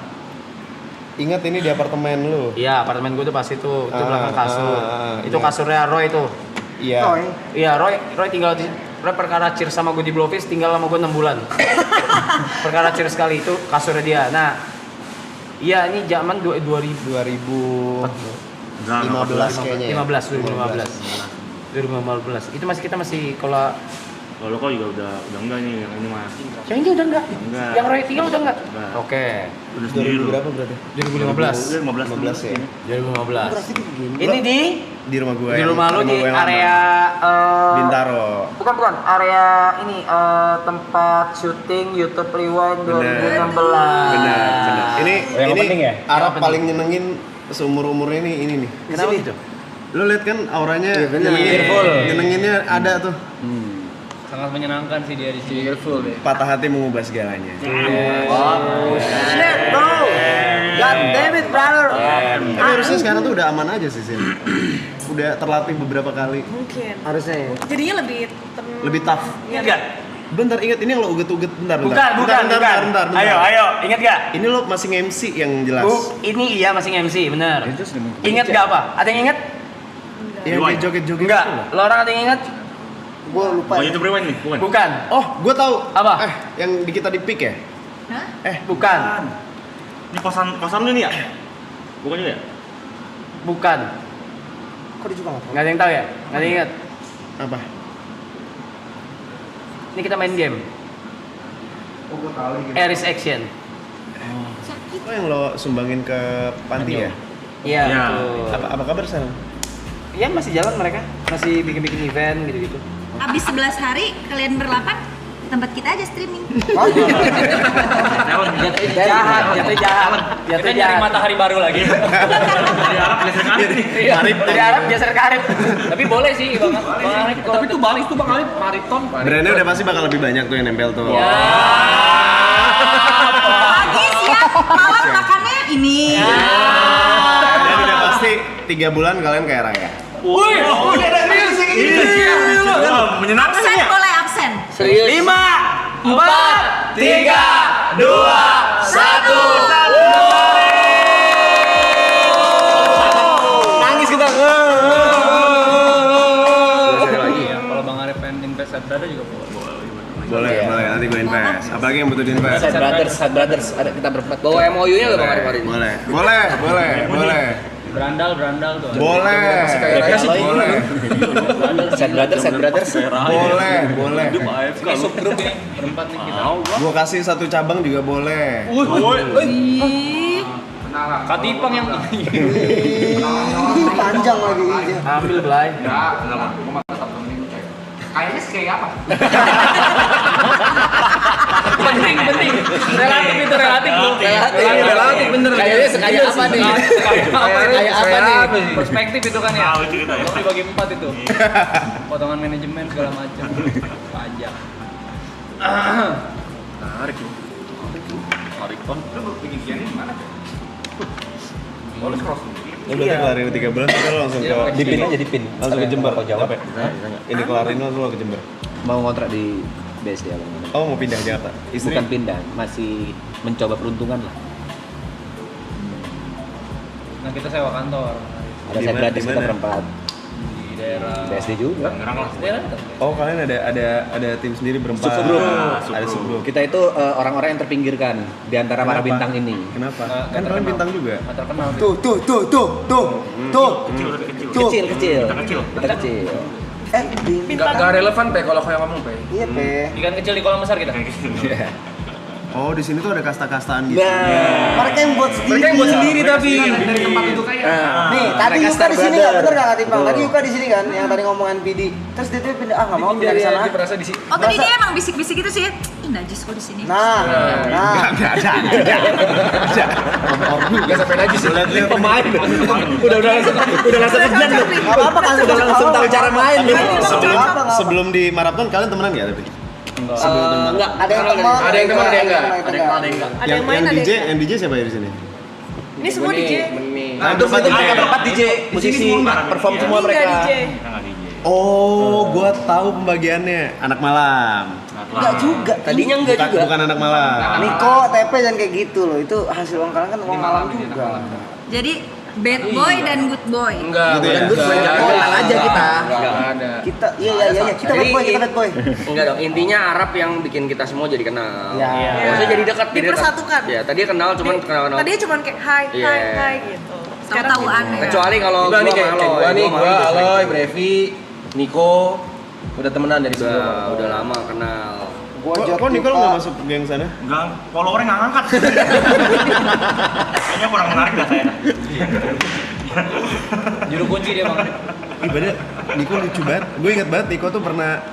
Ingat ini di apartemen lu. Iya, apartemen gue tuh pas itu belakang kasur. Itu iya. kasurnya Roy tuh. Iya. Iya, Roy tinggal di Roy perkara cheers sama gue di Blowfish tinggal sama gue 6 bulan. Perkara cheers sekali itu kasurnya dia. Nah, iya ini zaman 2015 kayaknya. 2015. Itu kita masih kalau Kalau kok juga udah enggak nih yang ini mah. yang ini udah enggak? Enggak. Yang Roy tinggal udah enggak? Enggak. Oke. Udah sendiri lu. Berapa berarti? 2015. 15 ya. 2015. Ini Di rumah gue. di rumah lu di area Bintaro. bukan area ini tempat syuting YouTube Rewind 2016. Benar. yang Ini penting ya? Arab paling nyenengin seumur umurnya ini nih. Kenapa gitu? Lo lihat kan auranya, Iya, bener. nyenenginnya ada tuh. Sangat menyenangkan sih dia di sini. Cheerful deh. Patah hati mengubah segalanya. Shit, bro. God damn it, brother. Tapi harusnya sekarang tuh udah aman aja sih Sin. Udah terlatih beberapa kali. Mungkin. Harusnya ya. Jadinya lebih Lebih tough. Iya. Enggak. Bentar, ingat ini yang lo uget-uget bentar. Bukan. Ayo, ingat gak? Ini lo masih MC yang jelas. Ini iya masih MC, bener. Ingat gak apa? Ada yang ingat? Yang di joget-joget Enggak. itu loh. Lo orang ada yang ingat? Gue lupa. Oh, YouTube Rewind nih, bukan? Bukan. Oh, gue tahu. Apa? Yang di kita di pick ya? Hah? Bukan. Ini kosan lu nih ya? Bukan juga ya? Bukan. Kok dia juga nggak tahu? Nggak ada yang tahu ya? Nggak ada yang ingat? Apa? Ini kita main game. Oh, gue tahu lagi. Aries Action. Oh, yang lo sumbangin ke panti ya? Iya. Ya. Betul. Apa kabar sekarang? Iya masih jalan mereka. Masih bikin-bikin event gitu-gitu. Abis 11 hari kalian berlapan tempat kita aja streaming. Jatuh jahat. Kita nyari matahari baru lagi. Dari Arab geser ke Arab nih. Dari Arab geser ke Arif. Tapi boleh sih Bang Arif. Tapi itu balik tuh Bang Arif Mariton. Brandnya udah pasti bakal lebih banyak tuh yang nempel tuh. Ya. Pagi, siang, malam makannya ini. Dan udah pasti 3 bulan kalian kayak Raya. Wih, menyenangkan Absen ya? boleh absen. Serius. 5, 4, 3, 2, 1. Nangis kita. Kalau Bang Arif pengen invest at Brother juga boleh. Boleh, nanti gue invest. Apalagi yang butuh di invest. Sad brothers, ada kita berempat. Bawa MOU-nya nggak Bang Arif hari ini? Boleh. Berandal tuh. Boleh. Sad brothers. Boleh. Ini subgrup ini berempat nih kita. Gue kasih 1 cabang juga boleh. Ih, Katipang yang Panjang lagi. Ambil belai. Kayaknya sih kayak apa? penting. Relatif itu relatif bro. Relatif bener. Kayaknya sekaya apa nih? Kayak apa nih? Perspektif itu kan ya. Tahu itu kita ya. Kalau dibagi 4 itu. Potongan manajemen segala macam. Pajak. Menarik loh. Mariton. Lu bikin kian ini mana? Oh, lu cross. Lo berarti kelarin 3 bulan kita lo langsung ke Dipin aja dipin. langsung ke Jember. Kau jawab. Ini kelarin lo ke Jember. Mau ngontrak di BSD Abang. Oh, mau pindah Jakarta. Istri? Bukan pindah, masih mencoba peruntungan lah. Nah kita sewa kantor. Ada sad brothers kita berempat. Di daerah BSD juga. daerah itu. Oh, kalian ada tim sendiri berempat. Subgroup. Ada subgroup. Kita itu orang-orang yang terpinggirkan di antara para Kenapa? bintang ini. Kenapa? Nggak Kan kalian terkenal. bintang juga. Nggak terkenal. Tuh. Kecil. Kita kecil. Gak relevan Pe kalau kayak ngomong Pe. Iya, Pe. Ikan kecil di kolam besar kita. Oh, di sini tuh ada kasta-kastaan gitu. Mereka yang buat sendiri. tapi dari tempat itu kayak. Nih, tadi Mereka Yuka Star di sini Brother. nggak? Bener nggak Timbang? Tadi Betul. Yuka di sini kan, yang tadi ngomong NPD. Terus dia tuh pindah, nggak mau pindah ke sana. Dia merasa di sini. Oh tadi dia emang bisik-bisik itu sih. Ih najis kok di sini. Nah. Enggak ada. Gak sampai lagi sih. Lihat pemain. Udah langsung segan loh. Nggak apa-apa kan? Udah langsung tahu cara main loh. Sebelum di maraton kalian temenan nggak tapi? Enggak. Ada yang teman, Ada yang teman, ada yang enggak. Ada yang main, ada yang DJ siapa ya di sini? Ini semua DJ. Nah, itu Mereka berempat DJ, musisi, perform semua Ini nggak mereka. DJ. Oh, gua tahu pembagiannya. Anak malam. Enggak juga. Tadinya enggak juga. Bukan anak malam. Niko, TP dan kayak gitu loh. Itu hasil uang kalian kan uang malam juga. Jadi bad boy dan good boy. Enggak, Gitu ya? Good boy, kenal aja kita. Enggak ada. Kita, iya. Kita Jadi, bad boy. Enggak dong, intinya Arab yang bikin kita semua jadi kenal. Ya. Maksudnya jadi dekat, jadi dekat. Dipersatukan. Ya, tadi kenal cuman kenal. Tadinya cuman kayak hai Iya. gitu. Tahu-tahuan gitu. ya. Kecuali kalau Udah nih kayak sama gua nih, sama gua Aloy, Aloy, Brevi, Niko udah temenan dari sebelum. udah lama kenal. Kok Nicole nggak masuk geng sana? Enggak, followernya nggak ngangkat. Kayaknya kurang menarik dah saya. Juru kunci dia Bang. Ih, padahal Niko lucu banget. Gue ingat banget Niko tuh pernah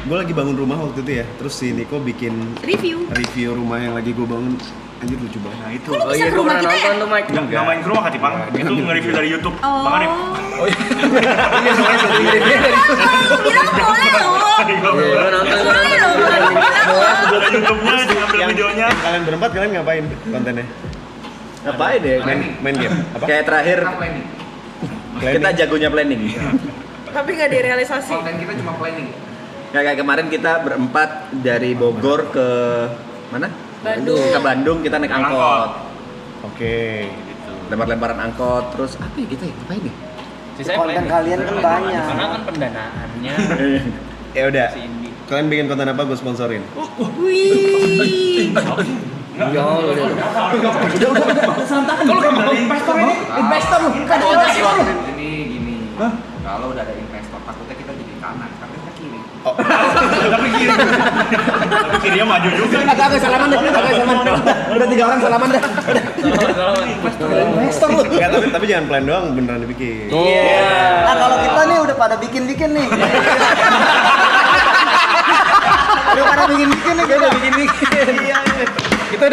gue lagi bangun rumah waktu itu ya, terus si Niko bikin review rumah yang lagi gue bangun. Anjir lucu banget. Nah itu. Kok lu bisa ke Gua rumah pernah kita nonton ya? tuh Mike. Nggak main ke rumah Kak Tipang. Itu nge-review dari YouTube. Bang Arif. Lu bilang boleh loh. Gua nonton. Ada YouTube-nya, diambil videonya. Kalian berempat kalian ngapain kontennya? Ngapain deh? Main game. Apa? Kayak terakhir Planning. kita jagonya planning. Tapi nggak direalisasi. kita cuma planning. Kayak kemarin kita berempat dari Bogor ke mana? Bandung. Ke Bandung kita naik angkot. Oke. Lempar-lemparan angkot, terus apa ya kita ya? Ngapain nih? Konten kalian kan banyak. Karena kan pendanaannya Ya udah. si Indi. Kalian bikin konten apa gue sponsorin? Wih. Investor lu kan ini gini. Kalau udah ada investor takutnya kita jadi kanan, tapi kita kiri. Tapi kiri. Tapi kirinya maju juga. Agak salaman deh, Udah 3 orang salaman dah. Investor lu. Enggak, tapi jangan plan doang, beneran dibikin. Nah kalau kita nih udah pada bikin nih. Udah pada bikin nih kita. Iya. Kita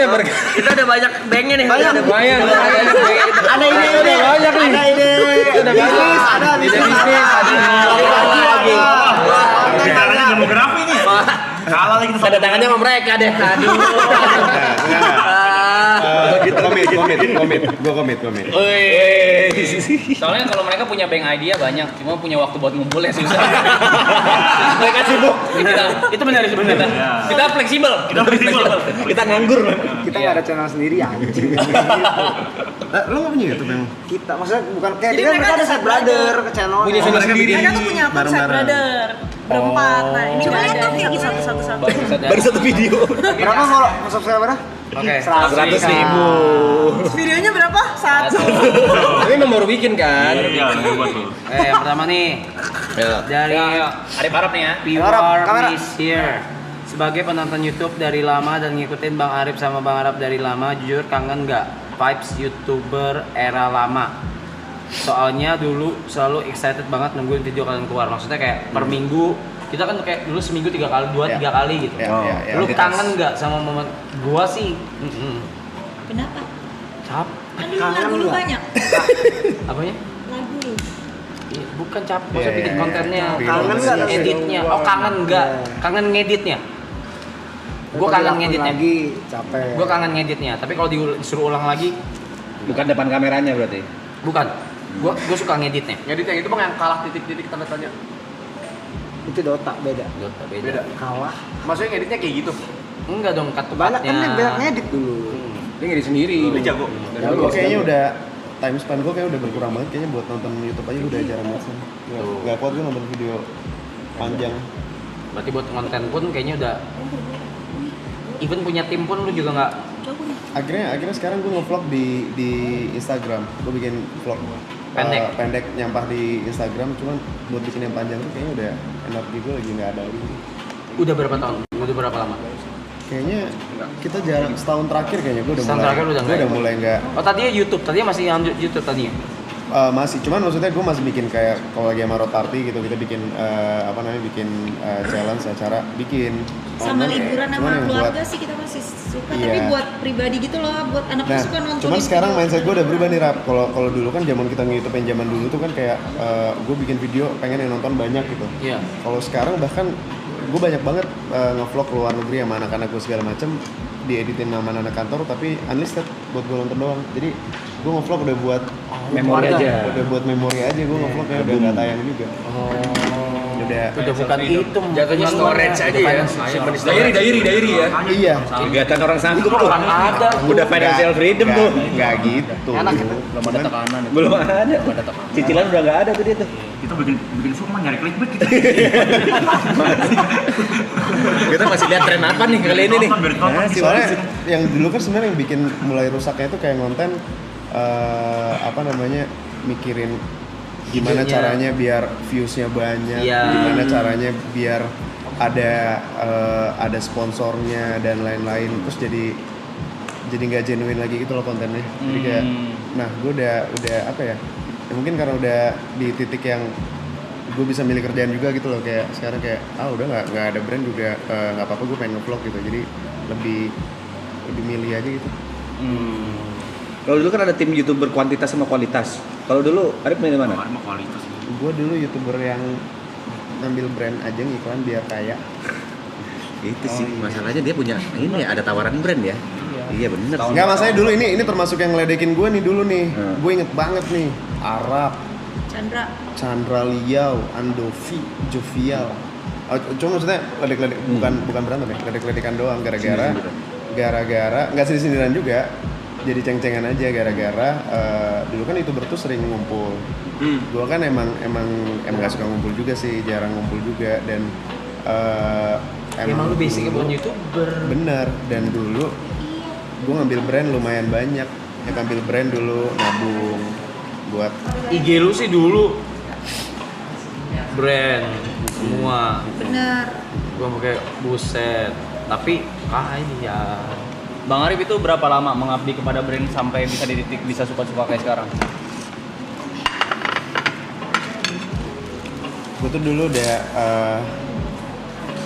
udah banyak banknya nih. Banyak. Lumayan. Ada ide. Banyak nih. Ada ide. Ada bisnis. Lagi. Caranya demografi nih. Kalah lagi Ada tangannya sama mereka deh. Aduh. Komit. Soalnya kalau mereka punya bank idea banyak, cuma punya waktu buat ngumpulnya susah. Mereka sibuk. Itu benar sebenarnya. Kita fleksibel. Kita nganggur. Kita nggak ada channel sendiri anjing. Lo nggak punya YouTube yang Kita maksudnya bukan kayak Jadi dia mereka mereka ada ada set brother ke channel. Punya channel sendiri. Mereka tuh punya akun Set Brother berempat. Nah, ini nggak ada. Ini satu-satu. Baru satu video. Berapa follow subscriber? Oke. 100.000. Videonya berapa? 1. Tapi memang baru bikin kan? Iya, buat lu. Yang pertama nih dari Arif Arab nih ya. Kamera. is here. Sebagai penonton YouTube dari lama dan ngikutin Bang Arif sama Bang Arab dari lama, jujur kangen nggak vibes YouTuber era lama? Soalnya dulu selalu excited banget nungguin video kalian keluar. Maksudnya kayak per minggu kita kan kayak dulu seminggu 3 kali, 2-3 kali gitu. Ya, Lu kangen nggak sama momen gua sih? Kenapa? Kan dulu lagu lu banyak. Apanya? Lagu lu. Iya, bukan capek, maksudnya bikin kontennya, Kangen nggak? editnya. Oh kangen nggak? Kangen ngeditnya. Gue kangen ngeditnya. Lagi capek. Gue kangen ngeditnya. Tapi kalau disuruh ulang lagi, Bukan depan kameranya berarti. bukan. Gue suka ngeditnya. Ngedit yang itu Bang yang kalah titik-titik tanda tanya. Itu Dota beda. Beda. Kalah. Maksudnya ngeditnya kayak gitu. Enggak dong, cut Banyak kan dia banyak tempatnya. ngedit dulu. Dia ngedit sendiri. Dia jago. Gue kayaknya udah time span gue kayak udah berkurang banget kayaknya buat nonton YouTube aja udah jarang banget sih. Nggak kuat gue nonton video panjang. Berarti buat konten pun kayaknya udah. Even punya tim pun lu juga nggak. Akhirnya sekarang gue nge-vlog di Instagram. Gue bikin vlog pendek nyampah di Instagram, cuman buat bikin yang panjang tuh kayaknya udah energi gue lagi nggak ada lagi. Udah berapa tahun? Udah berapa lama? Kayaknya kita jarang, setahun terakhir kayaknya gue udah Setahun mulai. terakhir lu udah Gue nggak udah ya? mulai nggak. Oh tadinya YouTube, tadinya masih YouTube tadinya. Masih, cuman maksudnya gue masih bikin kayak kalau lagi sama Rotarti gitu kita bikin challenge acara bikin Sama konten, liburan cuman sama yang keluarga buat- sih kita masih suka, Iya. tapi buat pribadi gitu loh, buat anak Nah, suka nonton. cuman sekarang mindset gue udah berubah nih Rap. Kalau dulu kan zaman kita nge-YouTube yang zaman dulu tuh kan kayak gue bikin video pengen yang nonton banyak gitu. Iya. Kalau sekarang bahkan gue banyak banget nge-vlog ke luar negeri sama anak-anak gue segala macem, dieditin sama anak kantor tapi unlisted buat gue nonton doang. Jadi gue nge-vlog udah buat Memori aja. Udah buat memori aja gue nge-vlog kayak udah nggak tayang juga. Udah bukan itu. Jatuhnya storage aja ya. Simpen di storage. Dairi ya. iya. Kegiatan orang sanggup tuh. Ada. Udah financial freedom tuh. Nggak gitu. Enak Belum ada tekanan. Belum ada. Cicilan udah nggak ada tuh dia tuh. Kita bikin vlog mah nyari clickbait gitu. Kita masih lihat tren apa nih kali ini nih. Soalnya yang dulu kan sebenarnya yang bikin mulai rusaknya itu kayak konten mikirin gimana Idenya. caranya biar viewsnya banyak, Iya. gimana caranya biar ada sponsornya dan lain-lain, terus jadi nggak genuine lagi gitu loh kontennya. Jadi kayak, nah gue udah apa ya? Ya mungkin karena udah di titik yang gue bisa milih kerjaan juga gitu loh, kayak sekarang kayak udah nggak ada brand juga nggak apa-apa, gue pengen nge-vlog gitu, jadi lebih milih aja gitu. Kalau dulu kan ada tim YouTuber kuantitas sama kualitas. Kalau dulu Arif milih mana? Kualitas. Gue dulu YouTuber yang ngambil brand aja ngiklan biar kaya. Itu sih masalahnya, dia punya ini ada tawaran brand ya. Iya bener. Nggak, masalahnya dulu ini termasuk yang ngeledekin gue nih dulu nih. Gue inget banget nih, Arab, Chandra Liao, Andovi, Jovial. Cuma maksudnya ledek-ledek, bukan berantem ya, ledek-ledekan doang gara-gara nggak sindiran juga, jadi ceng-cengan aja gara-gara dulu kan YouTuber tuh sering ngumpul. Gue kan emang nggak suka ngumpul juga sih, jarang ngumpul juga, dan emang lu basicnya bukan YouTuber. Bener, dan dulu gue ngambil brand lumayan banyak, ngambil brand dulu, nabung buat IG lu sih dulu brand semua. Bener. Gua pakai buset, tapi kaya. Bang Arif itu berapa lama mengabdi kepada brand sampai bisa di titik bisa suka-suka kayak sekarang? Gue tuh dulu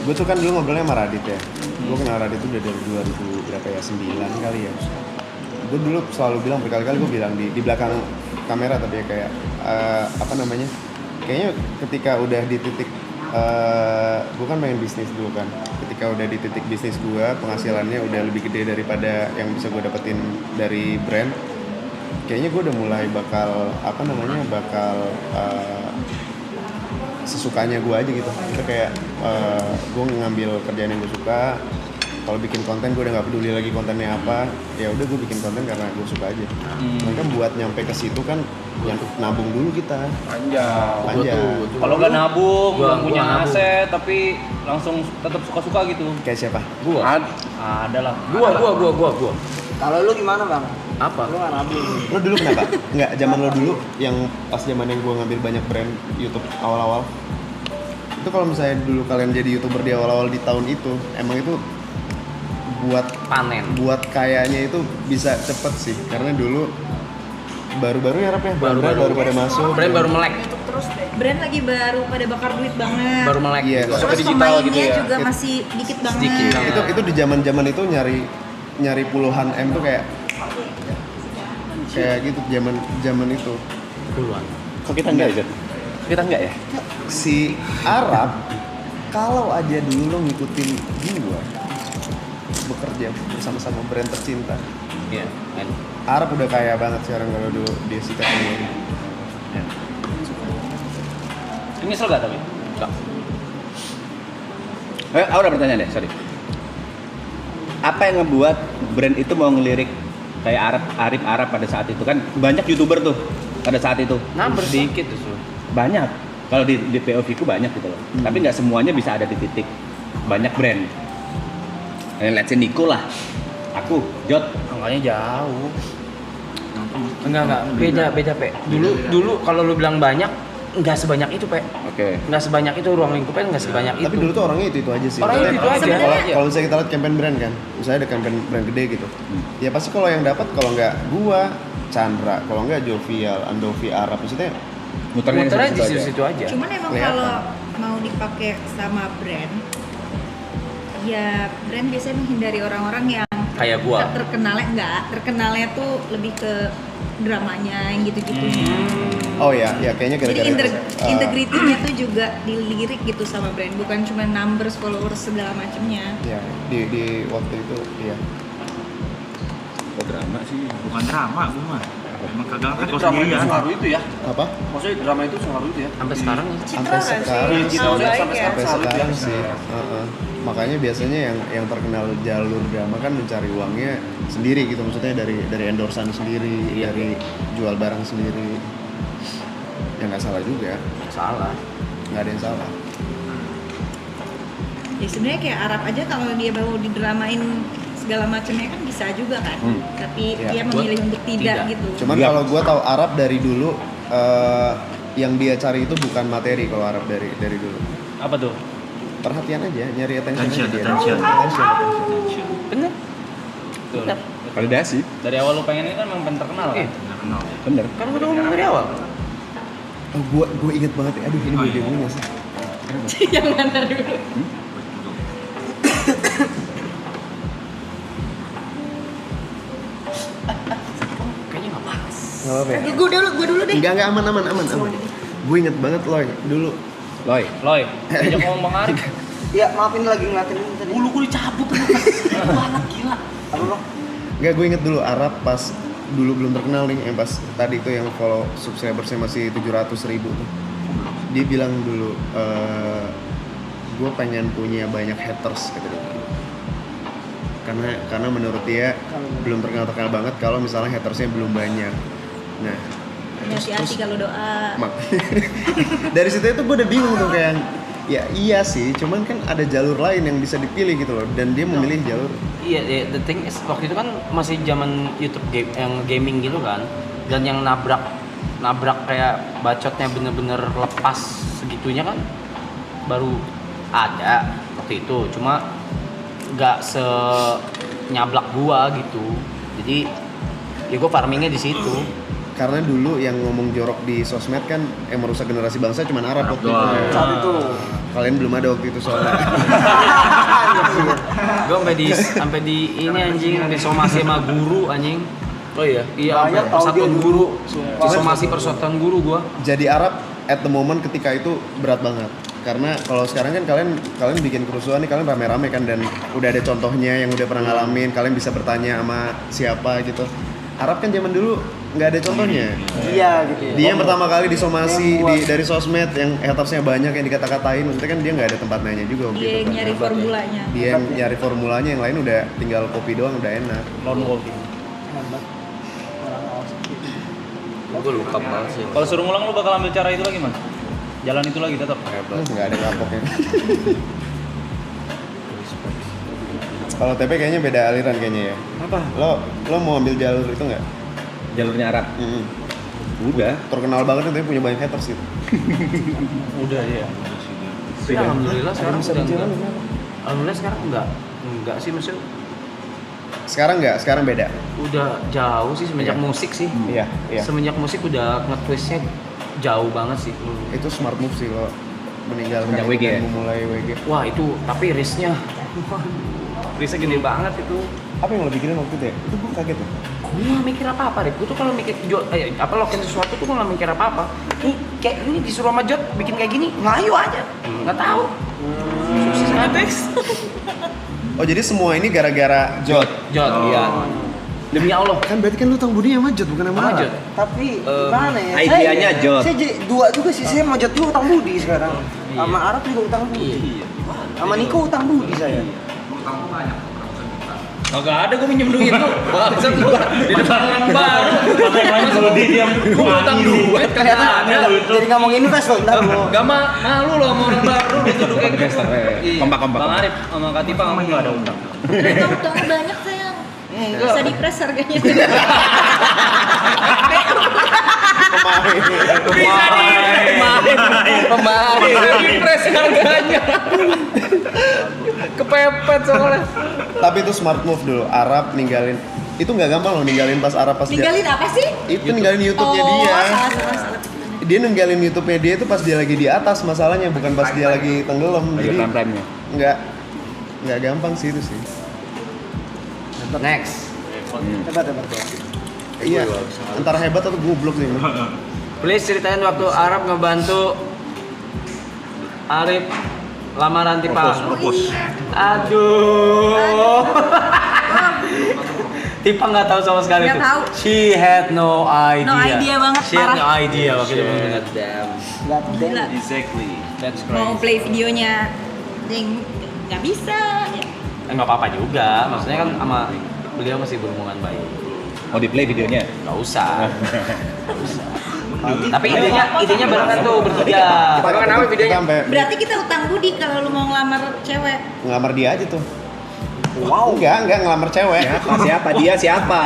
gue tuh kan dulu ngobrolnya sama Radit ya. Gue kenal Radit tuh udah dari 2009 kali ya. Gue dulu selalu bilang, berkali-kali gue bilang di belakang kamera, tapi ya kayak kayaknya ketika udah di titik gue kan pengen bisnis dulu kan. Ketika udah di titik bisnis gue, penghasilannya udah lebih gede daripada yang bisa gue dapetin dari brand, kayaknya gue udah mulai bakal sesukanya gue aja gitu. Itu kayak gue ngambil kerjaan yang gue suka. Kalau bikin konten gue udah nggak peduli lagi kontennya apa, ya udah gue bikin konten karena gue suka aja. Mungkin buat nyampe ke situ kan yang nabung dulu kita. Panjang. Kalau nggak nabung, nggak punya aset, tapi langsung tetap suka-suka gitu. Kayak siapa? Gua. Ada lah. Gua. Kalau lu gimana bang? Apa? Lu nggak nabung? Lo dulu kenapa? Nggak, zaman lo dulu yang pas zaman yang gue ngambil banyak brand YouTube awal-awal. Itu kalau misalnya dulu kalian jadi YouTuber di awal-awal di tahun itu, emang itu buat panen, buat kayaknya itu bisa cepet sih, karena dulu baru-baru ya Rap ya, baru pada masuk, brand baru melek, brand lagi baru pada bakar duit banget, baru melek, iya. Terus pemainnya juga masih dikit banget. Itu di zaman itu nyari puluhan M tuh kayak gitu zaman itu. Puluhan. Kok kita enggak ya? Kita enggak ya? Si Arab kalau aja dulu lo ngikutin gua bekerja bersama-sama brand tercinta. Iya. Arab udah kaya banget sekarang kalau dulu dia sikat ini. Ya. Ini nyesel gak tapi? Enggak. Aku ada pertanyaan deh, sorry. Apa yang ngebuat brand itu mau ngelirik kayak Arif Arab pada saat itu? Kan banyak YouTuber tuh pada saat itu. Number sedikit tuh. Banyak. Kalau di POV ku banyak gitu loh. Tapi nggak semuanya bisa ada di titik banyak brand. Let's say Niko lah. Aku, Jot. Angkanya jauh. Enggak. Beda, Pe. Dulu kalau lu bilang banyak, enggak sebanyak itu, Pe. Oke. Enggak sebanyak itu, ruang lingkupnya enggak sebanyak itu. Tapi dulu tuh orangnya itu aja sih. Orangnya itu aja. Kalau misalnya kita lihat campaign brand kan, misalnya ada campaign brand gede gitu. Ya pasti kalau yang dapat, kalau nggak gua, Chandra, kalau nggak Jovial, Andovi, Arab, maksudnya muternya di situ aja. Cuman emang kalau mau dipakai sama brand, ya brand biasanya menghindari orang-orang yang kayak gua. Terkenalnya tuh lebih ke dramanya yang gitu-gitunya. Oh ya kayaknya gara-gara jadi integritinya tuh juga dilirik gitu sama brand, bukan cuma numbers, followers segala macamnya. Ya di waktu itu ya. Oh drama sih. Bukan drama gue mah. Emang kagak kan kau Drama itu sendirian. sengaruh itu ya? Apa? Maksudnya drama itu sengaruh itu ya? Sampai sekarang Sampai sekarang Sampai sekarang sih. Makanya biasanya yang terkenal jalur drama kan mencari uangnya sendiri gitu, maksudnya dari endorsan sendiri, dari jual barang sendiri. Ya nggak salah juga. salah. Nggak ada yang salah. Ya sebenarnya kayak Arab aja kalau dia mau didramain segala macamnya kan bisa juga kan. Tapi dia memilih untuk tidak gitu. Cuman kalau gue tahu Arab dari dulu yang dia cari itu bukan materi kalau Arab dari dulu. Apa tuh? Perhatian aja, nyari attention. Bener. Betul. Validasi. Dari awal lu pengen ini kan memang pengen terkenal kan? Bener. Kan udah ngomong dari awal. Oh, gue inget banget ya. Aduh, ini gue bingung nggak sih? Yang mana dulu? Kayaknya nggak pas. Nggak apa-apa ya? Gue dulu deh. Enggak, aman. Gue inget banget Loy, dulu. Loy. Diajak ngomong Bang Arif. Iya, maaf ini lagi ngeliatin ini tadi. Bulu gue dicabut banget gila. Apa lo? Enggak, gue inget dulu Arab pas dulu belum terkenal nih, yang pas tadi itu yang follow subscribersnya masih 700.000 tuh. Dia bilang dulu, gue pengen punya banyak haters gitu. Karena menurut dia belum terkenal banget kalau misalnya hatersnya belum banyak. Nah, Hati-hati kalau doa. dari situ itu gue udah bingung tuh kayak, ya iya sih, cuman kan ada jalur lain yang bisa dipilih gitu loh, dan dia memilih jalur. Iya, the thing is waktu itu kan masih zaman YouTube game yang gaming gitu kan, dan yang nabrak kayak bacotnya bener-bener lepas segitunya kan baru ada waktu itu, cuma nggak senyablak gua gitu, jadi ya gua farmingnya di situ. Karena dulu yang ngomong jorok di sosmed kan yang merusak generasi bangsa cuman Arab waktu itu. Saat itu. Kalian belum ada waktu itu soalnya. Gua sampai di ini anjing, sampai somasi sama guru anjing. Oh iya. Iya, Banyak sampai tahu persatuan dia guru. Sumpah. Somasi persatuan guru gua. Jadi Arab at the moment ketika itu berat banget. Karena kalau sekarang kan kalian bikin kerusuhan nih, kalian rame-rame kan, dan udah ada contohnya yang udah pernah ngalamin, kalian bisa bertanya sama siapa gitu. Arab kan zaman dulu nggak ada contohnya. Iya gitu. Dia yang pertama kali disomasi dari sosmed, yang hatersnya banyak, yang dikata-katain, maksudnya kan dia nggak ada tempat nanya juga waktu Dia itu. yang nyari formulanya. Dia yang nyari formulanya, yang lain udah tinggal kopi doang udah enak. Lone wolf. Gue lupa banget sih. Kalau suruh ngulang lu bakal ambil cara itu lagi, Man? Jalan itu lagi tetap. Nggak ada kapoknya. Kalau TP kayaknya beda aliran kayaknya ya. Apa? Lo mau ambil jalur itu nggak? Jalurnya Arab. Udah. Terkenal banget tapi punya banyak haters gitu. Udah ya. Ya, alhamdulillah sekarang bisa udah berjalan enggak. kenapa? Alhamdulillah sekarang enggak sih, maksudnya Sekarang nggak, sekarang beda. udah jauh sih semenjak Iya. musik sih. Iya. Semenjak musik udah nge-twistnya jauh banget sih. Itu smart move sih lo meninggalkan Semenjak WG ya? memulai WG. Wah itu tapi risknya gede banget itu. Apa yang lo pikirin waktu itu ya? Itu gue kaget ya. Gue gak mikir apa-apa, Rip. Gue tuh kalau mikir lokin sesuatu tuh gue gak mikir apa-apa. Nih kayak ini disuruh sama Jod bikin kayak gini, ngayu aja. Gak tahu. Sukses banget. Oh jadi semua ini gara-gara Jod. Jod, iya. Demi Allah. Kan berarti kan lu utang budi sama Jod bukan sama Sama Arab. Jod. Tapi gimana ya? Idenya Jod. Saya jadi dua juga sih, saya mau Jod juga utang budi sekarang. Sama Arab juga utang budi. Sama Niko utang budi saya. Kagak ada gue minjem duit lu. Bangsat lu. Di depan orang baru. Kalau dia diam, Gue utang duit Ternyata kagak ada. jadi ngomong invest loh, ntar lo. Gak malu loh sama orang baru gitu kayak gitu. Iya. Kompak. Bang Arif sama Katipa ngomong enggak ada utang. Utangnya banyak sayang. Bisa dipres harganya. Kemarin dipres harganya. Kepepet soalnya. Tapi itu smart move dulu. Arab ninggalin. Itu nggak gampang loh ninggalin pas Arab pas Ninggalin apa sih? Itu ninggalin YouTube-nya Oh, dia. salah. Dia ninggalin YouTube-nya dia itu pas dia lagi di atas masalahnya, bukan pas dia lagi tenggelam. Lagi Jadi prime-nya. nggak gampang sih itu sih. Next. Hebat. Iya. Antara hebat atau goblok sih. Please ceritain waktu Arab ngebantu Arif lamaran Tipa. Aduh. Tipa nggak tahu sama sekali Nggak tuh. tahu. She had no idea. No idea banget, She had no parah. idea waktu itu. Gila. Exactly. That's Mau play videonya, ding, nggak bisa. Nggak apa-apa juga. Maksudnya kan sama beliau masih berhubungan baik. Mau di play videonya? Nggak usah. Tapi idenya barengan tuh bertiga. Barengan apa videonya? Berarti kita utang budi kalau lu mau ngelamar cewek. Ngelamar dia aja tuh. Wow, enggak ngelamar cewek. Siapa? Dia siapa?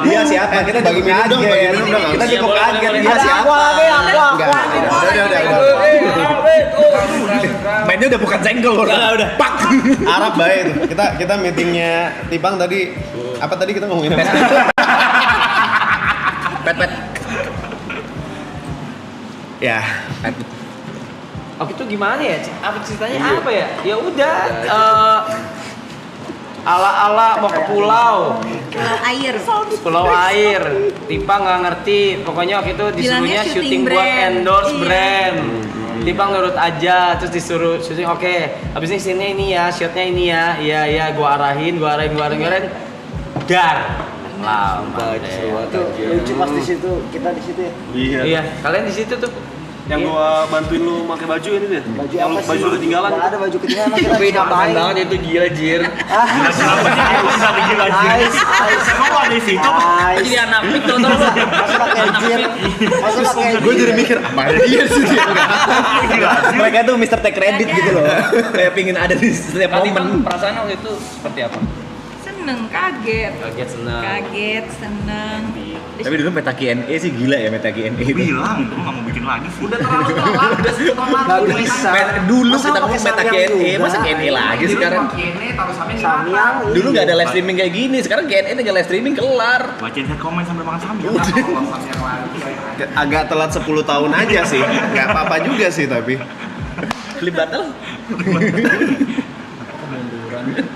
Dia siapa? Kita Bagi cukup minum dong, bagi kaget. minum dong. Kita Iya, cukup boleh, kaget. boleh. Dia Ada siapa? aqua lagi, aqua. Udah. Mainnya udah bukan senggol. Udah. Pak. Arab baik tuh. Kita meetingnya Tipang tadi. Apa tadi kita ngomongin apa? Pet. Ya, Itu gimana ya? Apa ceritanya apa ya? Ya udah ala-ala mau ke pulau air. Tipa nggak ngerti. Pokoknya waktu itu disuruhnya Bilangnya syuting syuting buat brand. endorse Iya. brand. Tipa nurut aja, terus disuruh syuting. Oke, habis ini scene-nya ini ya, shotnya ini ya. Iya, gua arahin. Dar. Lah, Lucu pas di situ, kita di situ ya. Iya, kalian di situ tuh. yang gua bantuin lu pakai baju ini deh. Baju Yang apa lu- sih? baju lu ketinggalan. Nggak ada baju ketinggalan, kita Tapi bisa nampakan ngapain? banget itu gila jir. Bisa bikin lagi. Emang kok ada situ? Jadi anak pik tuh terus. Masa pakai jir? Masa pakai Gue jadi mikir apa dia sih dia. Mereka tuh Mr. Take Credit gitu loh. Kayak pingin ada di setiap Tadi momen. perasaan waktu itu seperti apa? Seneng, kaget, seneng. Tapi dulu meta Q&A sih gila ya meta Q&A itu. Bilang, gue nggak mau bikin lagi. Udah terlalu telat, udah setahun lalu. Nggak bisa. Dulu Masa kita pakai ngomong meta Samyang Q&A, juga? masa Q&A lagi sekarang? Ini taruh sambil Samyang. Dulu nggak ada live streaming kayak gini, sekarang Q&A tinggal live streaming kelar. Bacain head comment sambil makan sambil. Agak telat 10 tahun aja sih. Gak apa-apa juga sih tapi. Klip batal.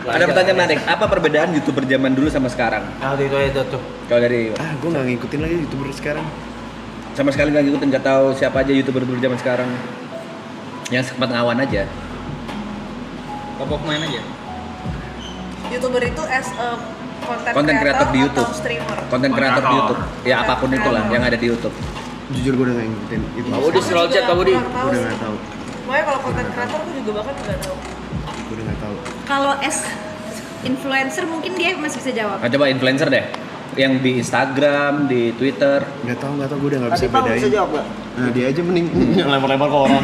Ada pertanyaan menarik, apa perbedaan YouTuber zaman dulu sama sekarang? Itu tuh. Kalau dari Gue nggak ngikutin lagi YouTuber sekarang. sama sekali nggak ngikutin, nggak tahu siapa aja YouTuber zaman sekarang. Yang sempat ngawan aja. Popok main aja. YouTuber itu as a Konten kreator di atau YouTube. streamer. Konten kreator di YouTube. Ya apapun itulah yang ada di YouTube. Jujur gue udah nggak ngikutin itu. Kamu di scroll chat kamu di. Kurang tahu Gue udah sih. nggak tahu. Pokoknya kalau konten kreator aku juga bahkan nggak tahu. Gue udah nggak tahu. Kalau influencer mungkin dia masih bisa jawab. Nah, coba influencer deh. Yang di Instagram, di Twitter. Nggak tahu gue udah nggak Tadi bisa Bang bedain. bisa jawab nggak? Nah dia aja mending lempar-lempar ke orang.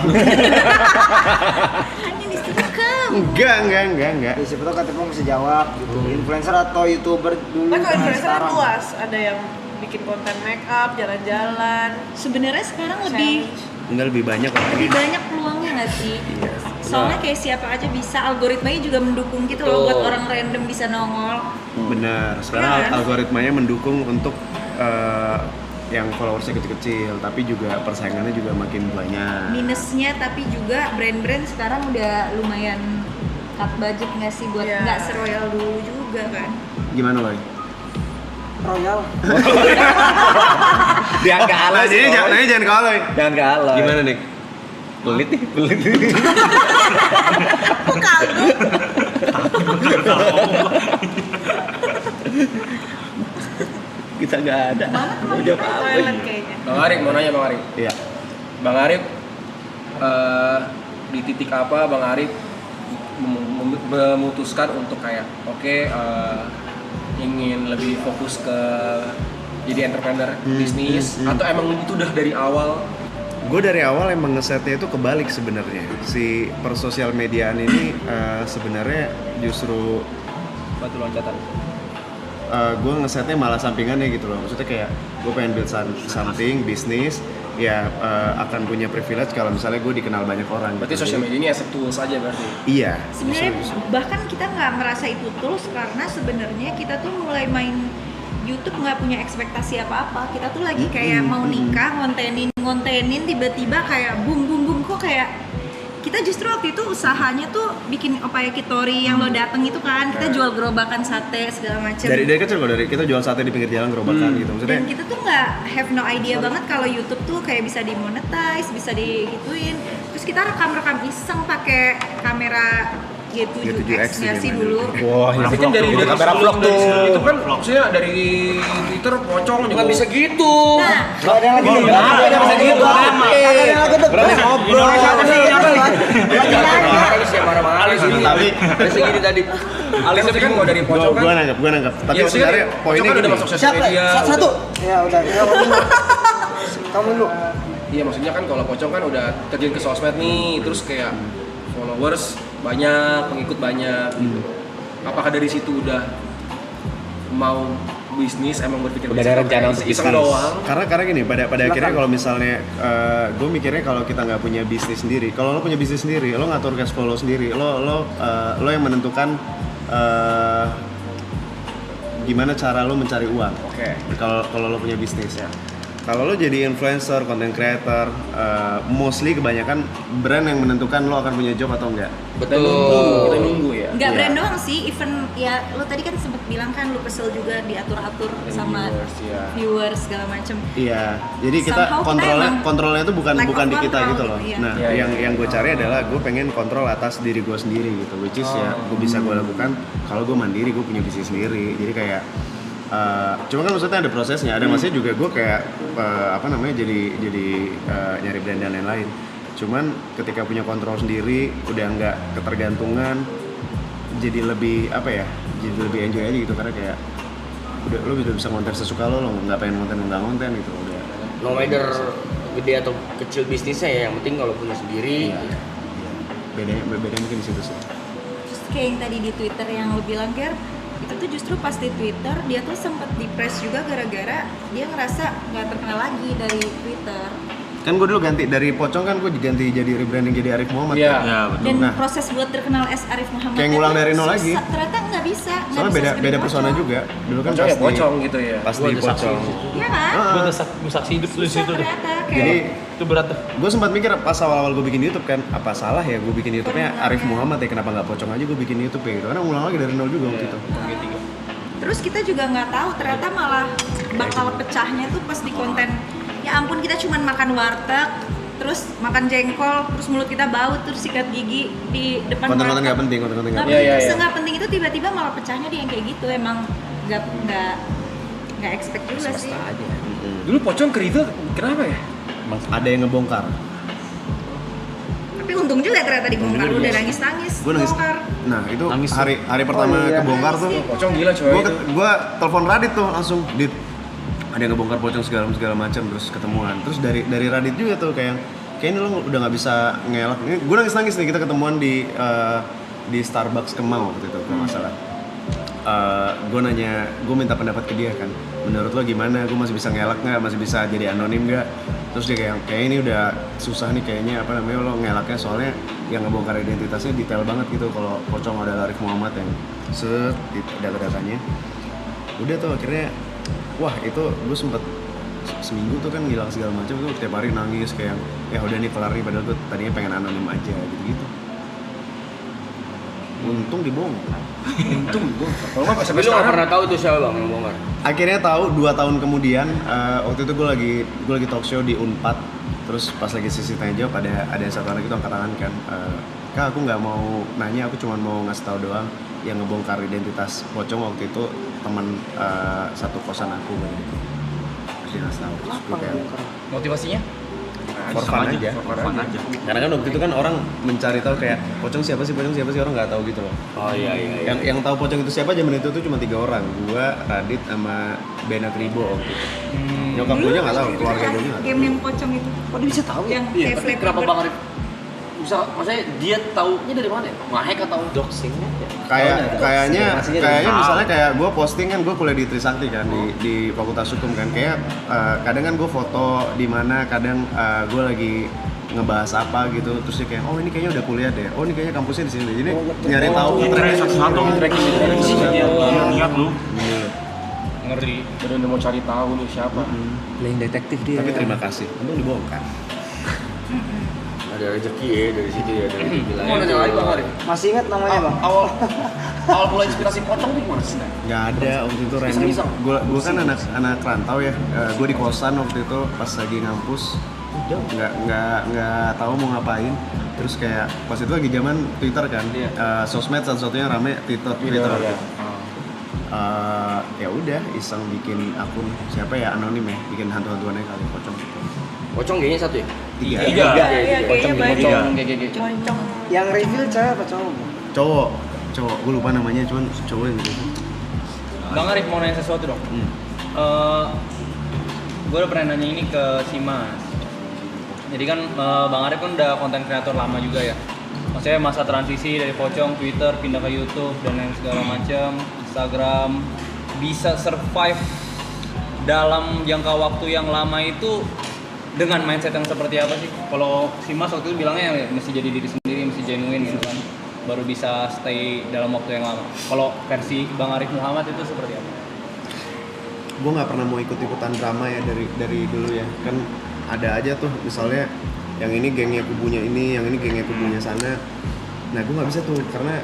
Hanya di situ kamu. Enggak. Ya, siapa tahu kata Bang bisa jawab gitu. Influencer atau YouTuber dulu. Tapi kalau influencer kan sekarang. luas, ada yang bikin konten make up, jalan-jalan. Sebenarnya sekarang Enggak lebih banyak lebih lagi. banyak peluangnya nggak sih? Soalnya kayak siapa aja bisa, algoritmanya juga mendukung gitu loh buat orang random bisa nongol. Benar. Sekarang Ya kan? algoritmanya mendukung untuk yang followersnya kecil-kecil, tapi juga persaingannya juga makin banyak. Minusnya tapi juga brand-brand sekarang udah lumayan cut budget nggak sih buat Iya. nggak seroyal dulu juga kan? Gimana loh? Royal. Dia nggak kalah sih. Jangan kalah. Jangan kalah. Gimana nih? Pelit nih, pelit. Kok kaldu? Kita nggak ada. Mau jawab apa? Toilet kayaknya. Bang Arif, mau nanya Bang Arif. Iya. Bang Arif, di titik apa Bang Arif memutuskan untuk kayak ingin lebih fokus ke jadi entrepreneur bisnis atau emang itu udah dari awal? Gue dari awal emang ngesetnya itu kebalik sebenarnya. Si persosial mediaan ini sebenarnya justru Batu loncatan. gue ngesetnya malah sampingannya gitu loh. Maksudnya kayak gue pengen build something bisnis ya akan punya privilege kalau misalnya gue dikenal banyak orang. Berarti gitu. social media ini as a tools aja berarti. Iya. Sebenarnya bahkan kita nggak merasa itu tools karena sebenarnya kita tuh mulai main YouTube nggak punya ekspektasi apa-apa. Kita tuh lagi kayak mau nikah, ngontenin tiba-tiba kayak boom kok kayak kita justru waktu itu usahanya tuh bikin Opayakitori yang lo dateng itu kan, kita jual gerobakan sate segala macam. Dari kecil kok, dari kita jual sate di pinggir jalan gerobakan gitu. Maksudnya Dan kita tuh nggak have no idea banget kalau YouTube tuh kayak bisa dimonetize, bisa digituin. Terus kita rekam iseng pakai kamera G7X nggak sih dulu? Wah, Tapi kan dari kamera vlog tuh. Itu kan maksudnya dari Twitter pocong juga. Nggak bisa gitu. Nah, Nggak ada yang lagi nih. nggak ada yang bisa gitu. Nggak ada yang lagi tuh. Berarti ngobrol. Alis ya marah-marah. Alis gini tapi. Alis gini tadi. Alisnya kan mau dari pocong kan. gue nangkep. Tapi Ya, maksudnya sebenarnya pocong poinnya kan udah gini. masuk sosial Siapa? media. Satu. Ya udah. Ya, kamu dulu. Iya maksudnya kan kalau pocong kan udah terjun ke sosmed nih, terus kayak followers banyak, pengikut banyak gitu. Apakah dari situ udah mau bisnis, emang berpikir Udah ada rencana untuk iseng bisnis. doang? Karena gini, pada akhirnya kalau misalnya gue mikirnya kalau kita nggak punya bisnis sendiri, kalau lo punya bisnis sendiri, lo ngatur cash flow lo sendiri, lo yang menentukan gimana cara lo mencari uang. Oke. Kalau lo punya bisnis ya. Kalau lo jadi influencer, content creator, mostly kebanyakan brand yang menentukan lo akan punya job atau enggak. Kita nunggu ya. Nggak Iya. brand doang sih, even ya lo tadi kan sempat bilang kan lo kesel juga diatur-atur sama viewers segala macem. Iya, jadi kita Somehow kita kontrolnya itu bukan lack bukan of di kita control gitu loh. gitu, iya. Nah, Iya, yang gue cari adalah gue pengen kontrol atas diri gue sendiri gitu, which is ya gue bisa gue lakukan kalau gue mandiri, gue punya bisnis sendiri. Jadi kayak cuma kan maksudnya ada prosesnya, ada masanya juga gue kayak jadi nyari brand dan lain-lain. Cuman ketika punya kontrol sendiri, udah nggak ketergantungan, jadi lebih jadi lebih enjoy aja gitu, karena kayak udah lo bisa konten sesuka lo nggak pengen konten gitu udah. No matter gede atau kecil bisnisnya ya, yang penting kalau punya sendiri. Iya. Bedanya mungkin di situ sih. Terus kayak yang tadi di Twitter yang lo bilang Ger, itu tuh justru pas di Twitter dia tuh sempat di-press juga gara-gara dia ngerasa nggak terkenal lagi dari Twitter. Kan gue dulu ganti dari Pocong, kan gue diganti jadi rebranding jadi Arif Muhammad. Iya. Kan? Ya betul. Dan Nah. proses buat terkenal as Arif Muhammad Kayak ngulang itu dari nol susah. lagi. Ternyata nggak bisa. nggak Soalnya bisa beda segede persona Pocong. juga. Dulu kan Pocong ya pocong gitu ya. pas Gua di ada saksi Pocong. di situ. Iya kan? Gue udah saksi hidup lu di Susah situ deh. ternyata Jadi kayak Itu berat tuh. gue sempat mikir pas awal-awal gue bikin YouTube kan, apa salah ya gue bikin YouTube-nya Arif Muhammad ya, kenapa nggak Pocong aja gue bikin YouTube ya gitu. Karena ngulang lagi dari nol juga waktu itu. terus kita juga nggak tahu ternyata malah bakal pecahnya tuh pas di konten. Ya ampun, kita cuman makan warteg, terus makan jengkol, terus mulut kita bau, terus sikat gigi di depan Konten-konten warteg. nggak penting, konten-konten nggak Nggak penting. penting, Iya. senggak penting itu tiba-tiba malah pecahnya di yang kayak gitu. Emang nggak expect juga sih. Dulu pocong kerita kenapa ya? Ada yang ngebongkar. Tapi untung juga ternyata dibongkar, udah nangis-nangis. Gue nangis. Bongkar. Nah itu Nangis tuh. hari pertama kebongkar tuh. Pocong gila coy. Gue telepon Radit tuh langsung, Dit, ada yang ngebongkar Pocong segala macam, terus ketemuan. Terus dari Radit juga tuh kayak ini lo udah nggak bisa ngelak. Ini gue nangis nih, kita ketemuan di Starbucks Kemau waktu itu kalau nggak salah. Gue minta pendapat ke dia kan, menurut lo gimana, gue masih bisa ngelak nggak, masih bisa jadi anonim nggak. Terus dia kayak ini udah susah nih kayaknya, lo ngelaknya, soalnya yang ngebongkar identitasnya detail banget gitu. Kalau Pocong adalah Arif Muhammad yang data-datanya udah tuh akhirnya, wah itu gue sempet seminggu tuh kan ngilang segala macam tuh, tiap hari nangis kayak ya udah nih kelar nih, padahal gue tadinya pengen anonim aja gitu. Untung dibongkar. Kalau nggak pas Tapi lu nggak pernah tahu itu siapa bang yang bongkar? Akhirnya tahu 2 tahun kemudian. Waktu itu gue lagi talk show di Unpad, terus pas lagi sesi tanya jawab ada satu anak itu angkat tangan kan, Kak aku nggak mau nanya, aku cuma mau ngasih tahu doang, yang ngebongkar identitas Pocong waktu itu teman satu kosan aku gitu. Terus dia ngasih tahu, terus gue kayak Motivasinya? for fun aja. Karena kan waktu itu kan orang mencari tahu kayak Pocong siapa sih, orang nggak tahu gitu loh. Oh iya. Yang tahu Pocong itu siapa zaman itu tuh cuma 3 orang, gua, Radit, sama Bena Kribo waktu itu. Nyokap gue nggak tahu, keluarga gue nggak tahu. Game yang pocong itu. Kok dia bisa tahu? Yang Iya, kayak tapi Flappy kenapa Bird. bang Arif bisa? Maksudnya dia taunya dari mana? Nge-hack atau Doxingnya ya. Kayaknya tahu. misalnya kayak gue posting kan, gue kuliah di Trisakti kan, di Fakultas Hukum kan, kayak kadang kan gue foto di mana, kadang gue lagi ngebahas apa gitu, terus dia kayak oh ini kayaknya udah kuliah deh, oh ini kayaknya kampusnya di sini, jadi nyari tahu Satu-satu niat lu. Ngeri. Bener-bener mau cari tahu nih siapa. playing detektif dia? Tapi terima kasih, untung dibongkar. Ada rezeki ya dari situ ya, dari wilayah. Mau nanya lagi bang Arif? Masih ingat namanya bang? Awal mulai inspirasi pocong tuh gimana sih? Nggak ada, waktu itu random. Gue kan anak rantau ya, gue di kosan waktu itu pas lagi ngampus, nggak tahu mau ngapain. Terus kayak pas itu lagi zaman Twitter kan, sosmed satu-satunya rame Twitter. Ya udah iseng bikin akun, siapa ya, anonim ya, bikin hantu-hantuannya kali Pocong. Pocong kayaknya satu ya? Tiga. Iya, kayaknya banyak. Pocong. Pocong. Yang reveal cewek apa cowok? Cowok, gue lupa namanya, cuman cowok yang gitu. Bang Arif mau nanya sesuatu dong. Gue udah pernah nanya ini ke si Mas. Jadi kan Bang Arif kan udah konten kreator lama juga ya. Maksudnya masa transisi dari Pocong, Twitter, pindah ke YouTube dan lain segala macam, Instagram, bisa survive dalam jangka waktu yang lama itu dengan mindset yang seperti apa sih? Kalau si Mas waktu itu bilangnya ya, mesti jadi diri sendiri, mesti genuine gitu kan, baru bisa stay dalam waktu yang lama. Kalau versi Bang Arif Muhammad itu seperti apa? gue nggak pernah mau ikut-ikutan drama ya dari dulu ya. Kan ada aja tuh misalnya yang ini gengnya kubunya ini, yang ini gengnya kubunya sana. Nah gue nggak bisa tuh karena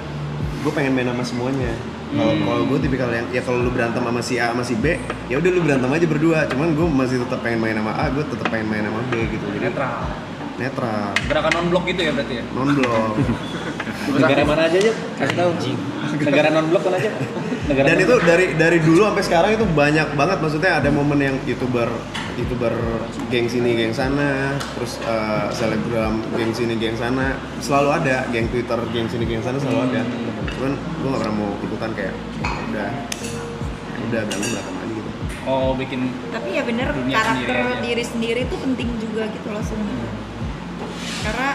gue pengen main sama semuanya. Kalau gue tipikal yang ya kalau lu berantem sama si A sama si B, ya udah lu berantem aja berdua. Cuman gue masih tetap pengen main sama A, gue tetap pengen main sama B gitu. Jadi netral. Gerakan non-blok gitu ya berarti ya? Non-blok. Negara mana aja ya? Kasih tahu. Negara non-blok kan aja. Negara Dan itu dari dulu sampai sekarang itu banyak banget, maksudnya ada momen yang youtuber geng sini geng sana, terus selebgram geng sini geng sana, selalu ada geng Twitter geng sini geng sana selalu ada. Cuman gue nggak pernah mau ikutan kayak udah berantem aja gitu. Oh bikin. Tapi ya bener, dunia karakter sendiri aja. diri sendiri itu penting juga gitu loh sebenarnya. Karena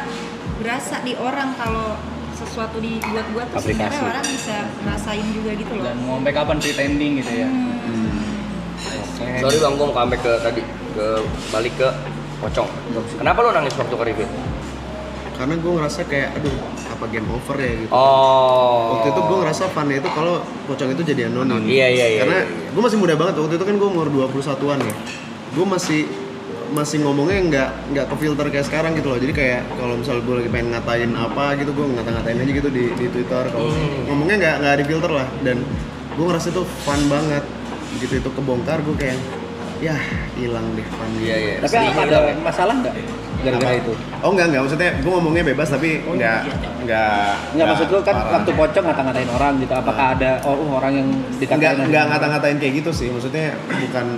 berasa di orang kalau sesuatu dibuat-buat tuh sebenarnya orang bisa ngerasain juga gitu loh. Dan mau sampai kapan pretending gitu ya? Sorry bang, gue mau comeback ke tadi, balik ke Pocong. Kenapa lo nangis waktu ke review? Karena gue ngerasa kayak aduh apa game over ya gitu. Oh. Waktu itu gue ngerasa funnya itu kalau Pocong itu jadi anonim. Iya. Karena gue masih muda banget waktu itu kan gue umur 21-an ya. Gue masih ngomongnya nggak ke filter kayak sekarang gitu loh. Jadi kayak kalau misal gue lagi pengen ngatain apa gitu, gue ngata-ngatain aja gitu di Twitter. Kalau ngomongnya nggak di filter lah. Dan gue ngerasa itu fun banget. Begitu itu kebongkar gue kayak ya hilang deh fun. Iya. Tapi ada masalah nggak gara-gara itu? Oh enggak, maksudnya gue ngomongnya bebas tapi enggak Maksud lu kan parah. waktu Pocong ngata-ngatain orang gitu, apakah ada orang yang dikatain? Enggak ngata-ngatain kayak gitu sih, maksudnya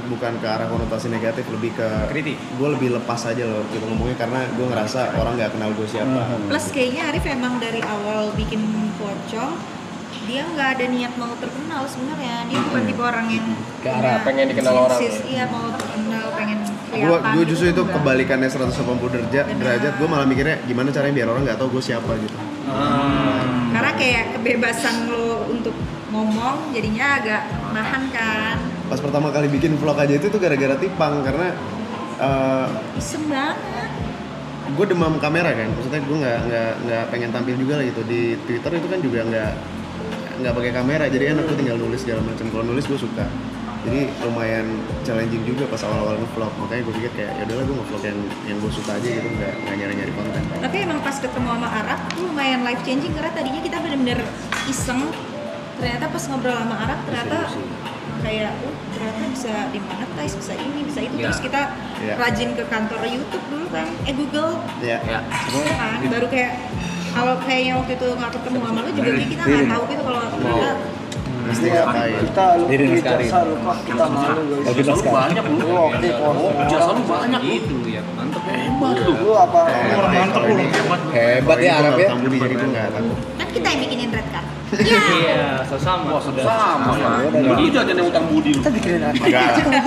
bukan ke arah konotasi negatif, lebih ke kritik. Gue lebih lepas aja loh gitu ngomongnya karena gue ngerasa orang nggak kenal gue siapa. Plus kayaknya Arif emang dari awal bikin Pocong dia nggak ada niat mau terkenal sebenarnya. Dia bukan tipe orang yang Ke arah pengen dikenal orang. Iya mau terkenal, pengen kelihatan. Gue justru itu enggak. kebalikannya 180 derajat. Gue malah mikirnya gimana caranya biar orang nggak tahu gue siapa gitu. Karena kayak kebebasan lo untuk ngomong jadinya agak nahan kan. Pas pertama kali bikin vlog aja itu tuh gara-gara Tipang karena Iseng banget. gue demam kamera kan, maksudnya gue nggak pengen tampil juga lah gitu di Twitter itu kan juga nggak pakai kamera, jadi enak gue tinggal nulis segala macam. Kalau nulis gue suka, jadi lumayan challenging juga pas awal-awal nge-vlog. Makanya gue pikir kayak ya udahlah gue nge-vlog yang gue suka aja gitu, nggak nyari konten. Tapi emang pas ketemu sama Arab tuh lumayan life changing karena tadinya kita bener-bener iseng. Ternyata pas ngobrol sama Arab ternyata kayak ternyata bisa dimonetize, bisa ini, bisa itu. Terus kita rajin ke kantor YouTube dulu kan, Google. Iya. Iya kan, baru kayak kalau kayaknya waktu itu nggak ketemu sama lu juga kita nggak tahu gitu kalau ternyata Pasti ngapain? Kita lupa jasa lu kok, kita malu guys. Banyak lu. Jasa lu banyak lu. Itu ya, mantep. Hebat lu. Lu apa? Orang mantep lu. Hebat ya Arab ya. Tamu di jadi gue nggak takut. kan kita yang bikinin red card. Iya, sama. Sama ya. Lu jangan yang utang budi lu. Kita bikinin apa? Enggak lah.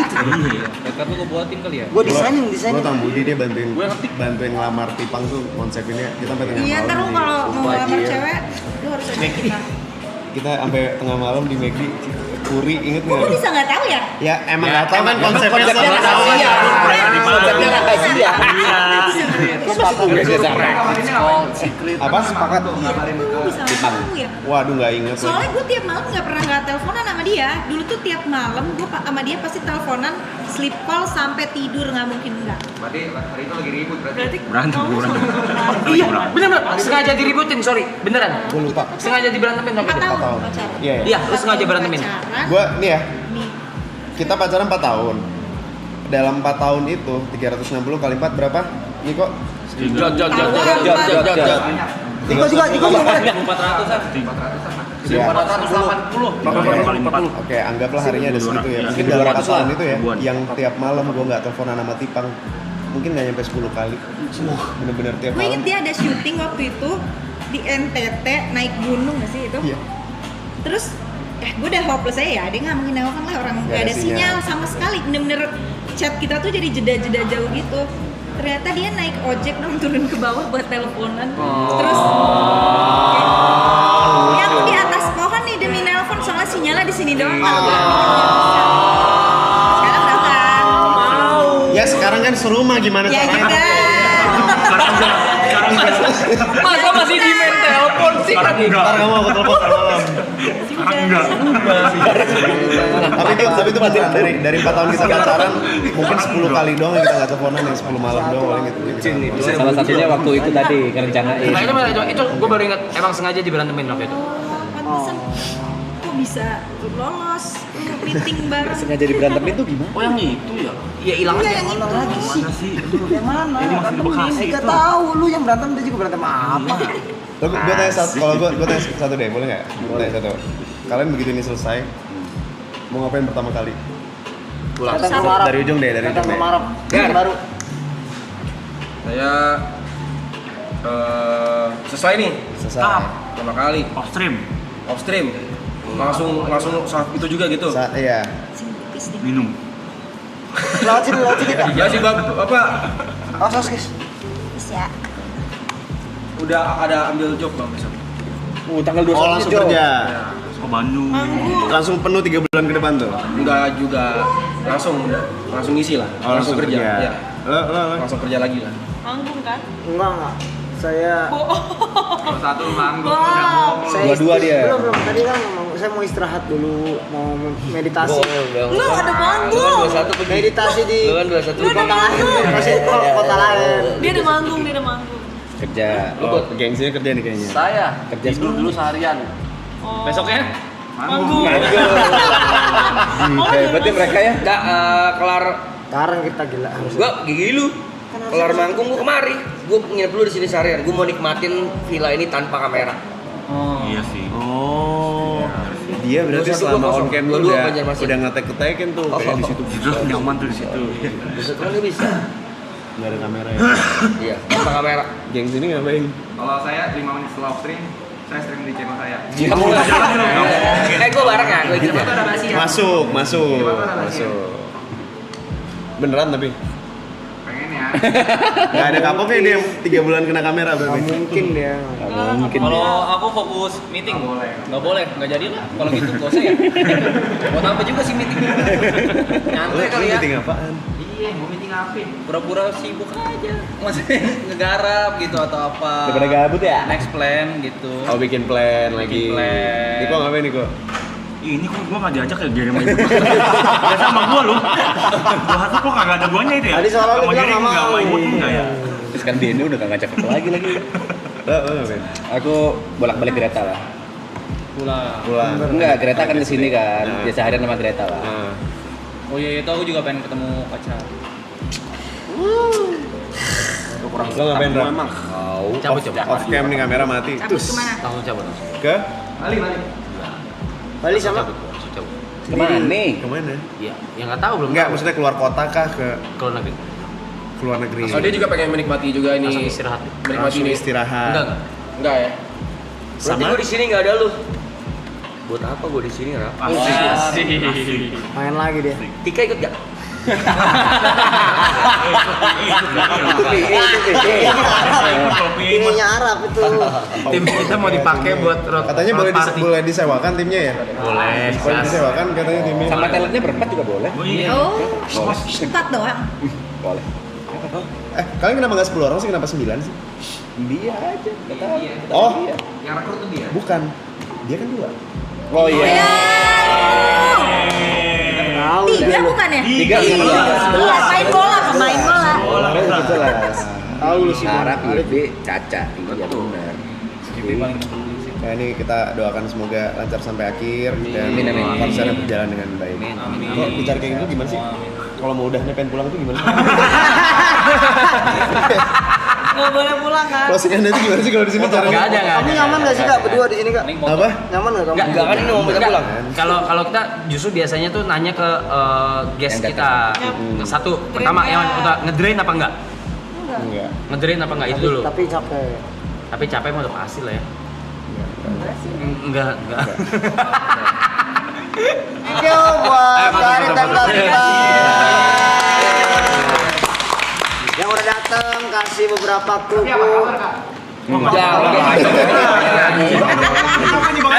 Iya. Kan lu buatin kali ya. Gue desainin. Gue Tang Budi dia bantuin ngelamar Tipang tuh konsepnya. Kita sampai tengah Iya, malam ntar lu di kalau mau ngelamar Wajir. cewek, lu harus ada kita. Kita sampai tengah malam di McD Puri, inget Kok lu nggak? bisa nggak tahu ya? Ya emang nggak tahu kan konsepnya Konsepnya rahasia. Konsepnya rahasia. apa? Sepakat. Lu bisa nggak tahu ya? Waduh nggak inget. Soalnya gue tiap malam nggak pernah nggak teleponan sama dia. Dulu tuh tiap malam gue sama dia pasti teleponan, sleep call sampai tidur, nggak mungkin nggak. Berarti hari itu lagi ribut Berarti Berantem. Iya, bener. Sengaja diributin, sorry. Beneran. Gue lupa. Sengaja diberantemin sampai 4 tahun tahun. pacaran. Iya. Iya, lu sengaja berantemin. Pacaran, Gue nih ya, nih. kita pacaran 4 tahun. Dalam 4 tahun itu 360 kali 4 berapa? Nih kok? Jod. Juga 400-an. 480. Oke, anggaplah harinya ada segitu ya. Mungkin dalam 4 tahun itu ya, yang tiap malam gue nggak teleponan sama Tipang, mungkin nggak nyampe 10 kali. Bener-bener tiap Gue malam. inget dia ada syuting waktu itu di NTT, naik gunung nggak sih itu? Iya. Terus gue udah hopeless aja ya, dia nggak mungkin nelfon lah, orang nggak ada sinyal sama sekali. Bener-bener chat kita tuh jadi jeda-jeda jauh gitu. Ternyata dia naik ojek dong turun ke bawah buat teleponan. Terus ya aku di atas pohon nih demi nelpon soalnya sinyalnya di sini doang. Sekarang udah kan? Ya sekarang kan serumah gimana Ya caranya? juga. Masa masih di main telepon sih? Ntar kamu aku telepon malam. Sekarang enggak. Tapi itu pasti dari 4 tahun kita pacaran mungkin 10 kali doang yang kita nggak teleponan, yang 10 malam doang paling gitu. Salah satunya waktu itu tadi ngerencanain. Nah, itu gue baru ingat emang sengaja diberantemin waktu itu. Pantesan kok bisa lolos lu meeting bareng. Sengaja diberantemin tuh gimana? Oh yang itu ya? Ya hilang aja. Yang mana lagi sih? Mana sih? Yang mana? Ini masih di Bekasi Enggak itu. tahu lu yang berantem dia juga berantem apa? Gue tanya satu, kalau gue tanya satu deh, boleh nggak? Gue tanya satu. Kalian begitu ini selesai, mau ngapain pertama kali? Pulang. Datang ke Marab. Dari ujung deh, dari Datang ujung ke deh. Marab. Yang baru. Saya sesuai nih. Selesai. Pertama kali Off stream. off stream. Langsung saat itu juga gitu. Iya. Minum. Lewat sini Kak. Ya sih Bapak Awas guys. Bisa. udah ada ambil job Bang besok. Tanggal 21 Oh, langsung kerja. Ke Bandung. Langsung penuh 3 bulan ke depan tuh. Enggak juga langsung ngisi lah. Oh, langsung kerja. Ya. Lo. Langsung kerja lagi lah. Manggung kan? Enggak. Saya Satu manggung. Dua-dua dia. Belum. Tadi kan saya mau istirahat dulu, mau meditasi. Lu ada manggung. Meditasi di Lu kan 21. di kota lain. Masih kota lain. Dia ada manggung. Kerja. Oh, gengsinya kerja nih kayaknya. Saya Kerja tidur dulu seharian. Oh. Besoknya? Manggung. Hebat ya mereka ya. Enggak kelar Sekarang kita gila harus. gua gigi lu. Kelar manggung gua kemari. Gua nginep dulu di sini seharian. Gua mau nikmatin villa ini tanpa kamera. Iya sih. Oh. Dia berarti Dua satu selama gua kosong. on cam Dua-dua udah Banjarmasin. ngetek-ketekin tuh kayak di situ. Terus nyaman tuh di situ. Besok kan nggak bisa. Enggak ada kamera ya. Iya, tanpa kamera. Geng sini ngapain? Kalau saya 5 menit setelah off stream, saya stream di channel saya. Kamu gua bareng ya, gua ikut. Masuk. Beneran tapi Pengen ya. nggak ada kapoknya dia yang 3 bulan kena kamera berarti. Mungkin dia. Mungkin. Kalau aku fokus meeting, nggak boleh, nggak jadi lah. Kalau gitu nggak usah ya. Buat apa juga sih meeting? Nyantai kali ya. Meeting apaan? Iya, mau meeting apa? Pura-pura sibuk aja. Maksudnya ngegarap gitu atau apa? Daripada gabut ya? Next plan gitu. Oh, bikin plan lagi. Bikin plan. Niko ngapain Niko? Ini kok gua nggak diajak ya Gary main. Ya sama gua lu. Gua kok kagak ada guanya itu ya. Tadi soalnya Sama dia Gary nggak nggak mau. main ikut enggak ya? Terus kan Dino udah gak ngajak aku lagi. Lo ngapain? Aku bolak-balik Greta lah. Pulang. Enggak, Greta kan kesini kan. Biasa harian sama Greta lah. Nah, Oh iya, itu aku juga pengen ketemu pacar. lo ngapain Ram? Memang. Cabut. Off cam nih kamera mati. Cabut Terus kemana? Langsung cabut. ke Bali sama Cabut. Kemana nih? kemana? Iya, yang nggak tahu belum. Enggak, tahu. maksudnya keluar kota kah ke Keluar negeri. keluar negeri? So dia juga pengen menikmati juga ini. Langsung istirahat. Menikmati Langsung ini. istirahat. Enggak. Enggak ya? Berarti gua di sini nggak ada lu. Buat apa gua di sini, Rap? main lagi dia. Tika ikut gak? Timnya Arab itu. Tim kita mau dipakai buat road. Katanya boleh disewakan timnya ya? Boleh. Boleh disewakan katanya timnya. Sama talentnya berempat juga boleh. Oh, ketat doang. Boleh. Kalian kenapa nggak 10 orang sih? Kenapa 9 sih? Dia aja. Kata Oh, Yang rekrut tuh dia. bukan. Dia kan 2. Oh iya. Tahu Tiga bukan ya? Tiga iya. Main bola, pemain bola. Orangnya jelas. Tahu lu sih. Arab, Ibe, Caca. Iya benar. Ini paling penting sih. Nah ini kita doakan semoga lancar sampai akhir dan Amin, amin. konsernya berjalan dengan baik. Amin. Kok bicara kayak gitu gimana sih? Kalau mau udahnya pengen pulang tuh gimana? Nggak boleh pulang kan? Closingan itu gimana sih kalau di sini caranya? Nggak ada. Kamu nyaman gak sih Kak berdua di sini Kak? Apa? Nyaman gak kamu? Enggak kan ini mau kita pulang. Kalau kita justru biasanya tuh nanya ke guest Yang kita. Satu, pertama yang udah ngedrain apa enggak? Enggak. Ngedrain apa enggak itu dulu. Tapi capek. Tapi capek mah udah pasti lah ya. Enggak. Thank you buat Karin dan Latifah yang udah datang kasih beberapa kuku. Ayo,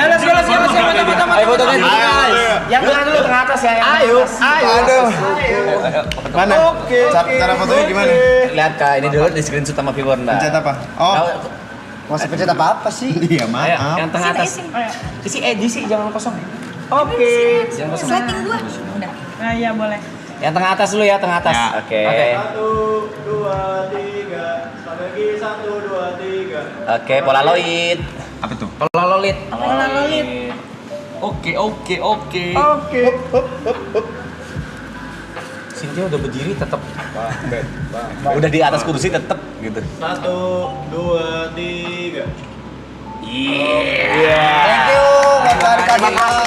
let's go. Ayo foto guys. Yang tengah dulu, tengah atas ya. Ayo. Mana? Cara fotonya gimana? Lihat Kak, ini dulu di screenshot sama viewer Nda. Pencet apa? Oh, Masih pencet apa sih? iya maaf. Yang tengah atas. Isi jangan kosong. Oke. Jangan kosong. Setting gua. Udah. Nah, iya boleh. Yang tengah atas dulu ya, tengah atas. Oke. 1, 2, 3. Sekali lagi 1, 2, 3. Oke, Polaroid. Apa tuh? Polaroid. Polaroid. Oke. Cynthia udah berdiri tetap. Udah di atas kursi tetep gitu. 1, 2, 3. Iya. Thank you. Bapak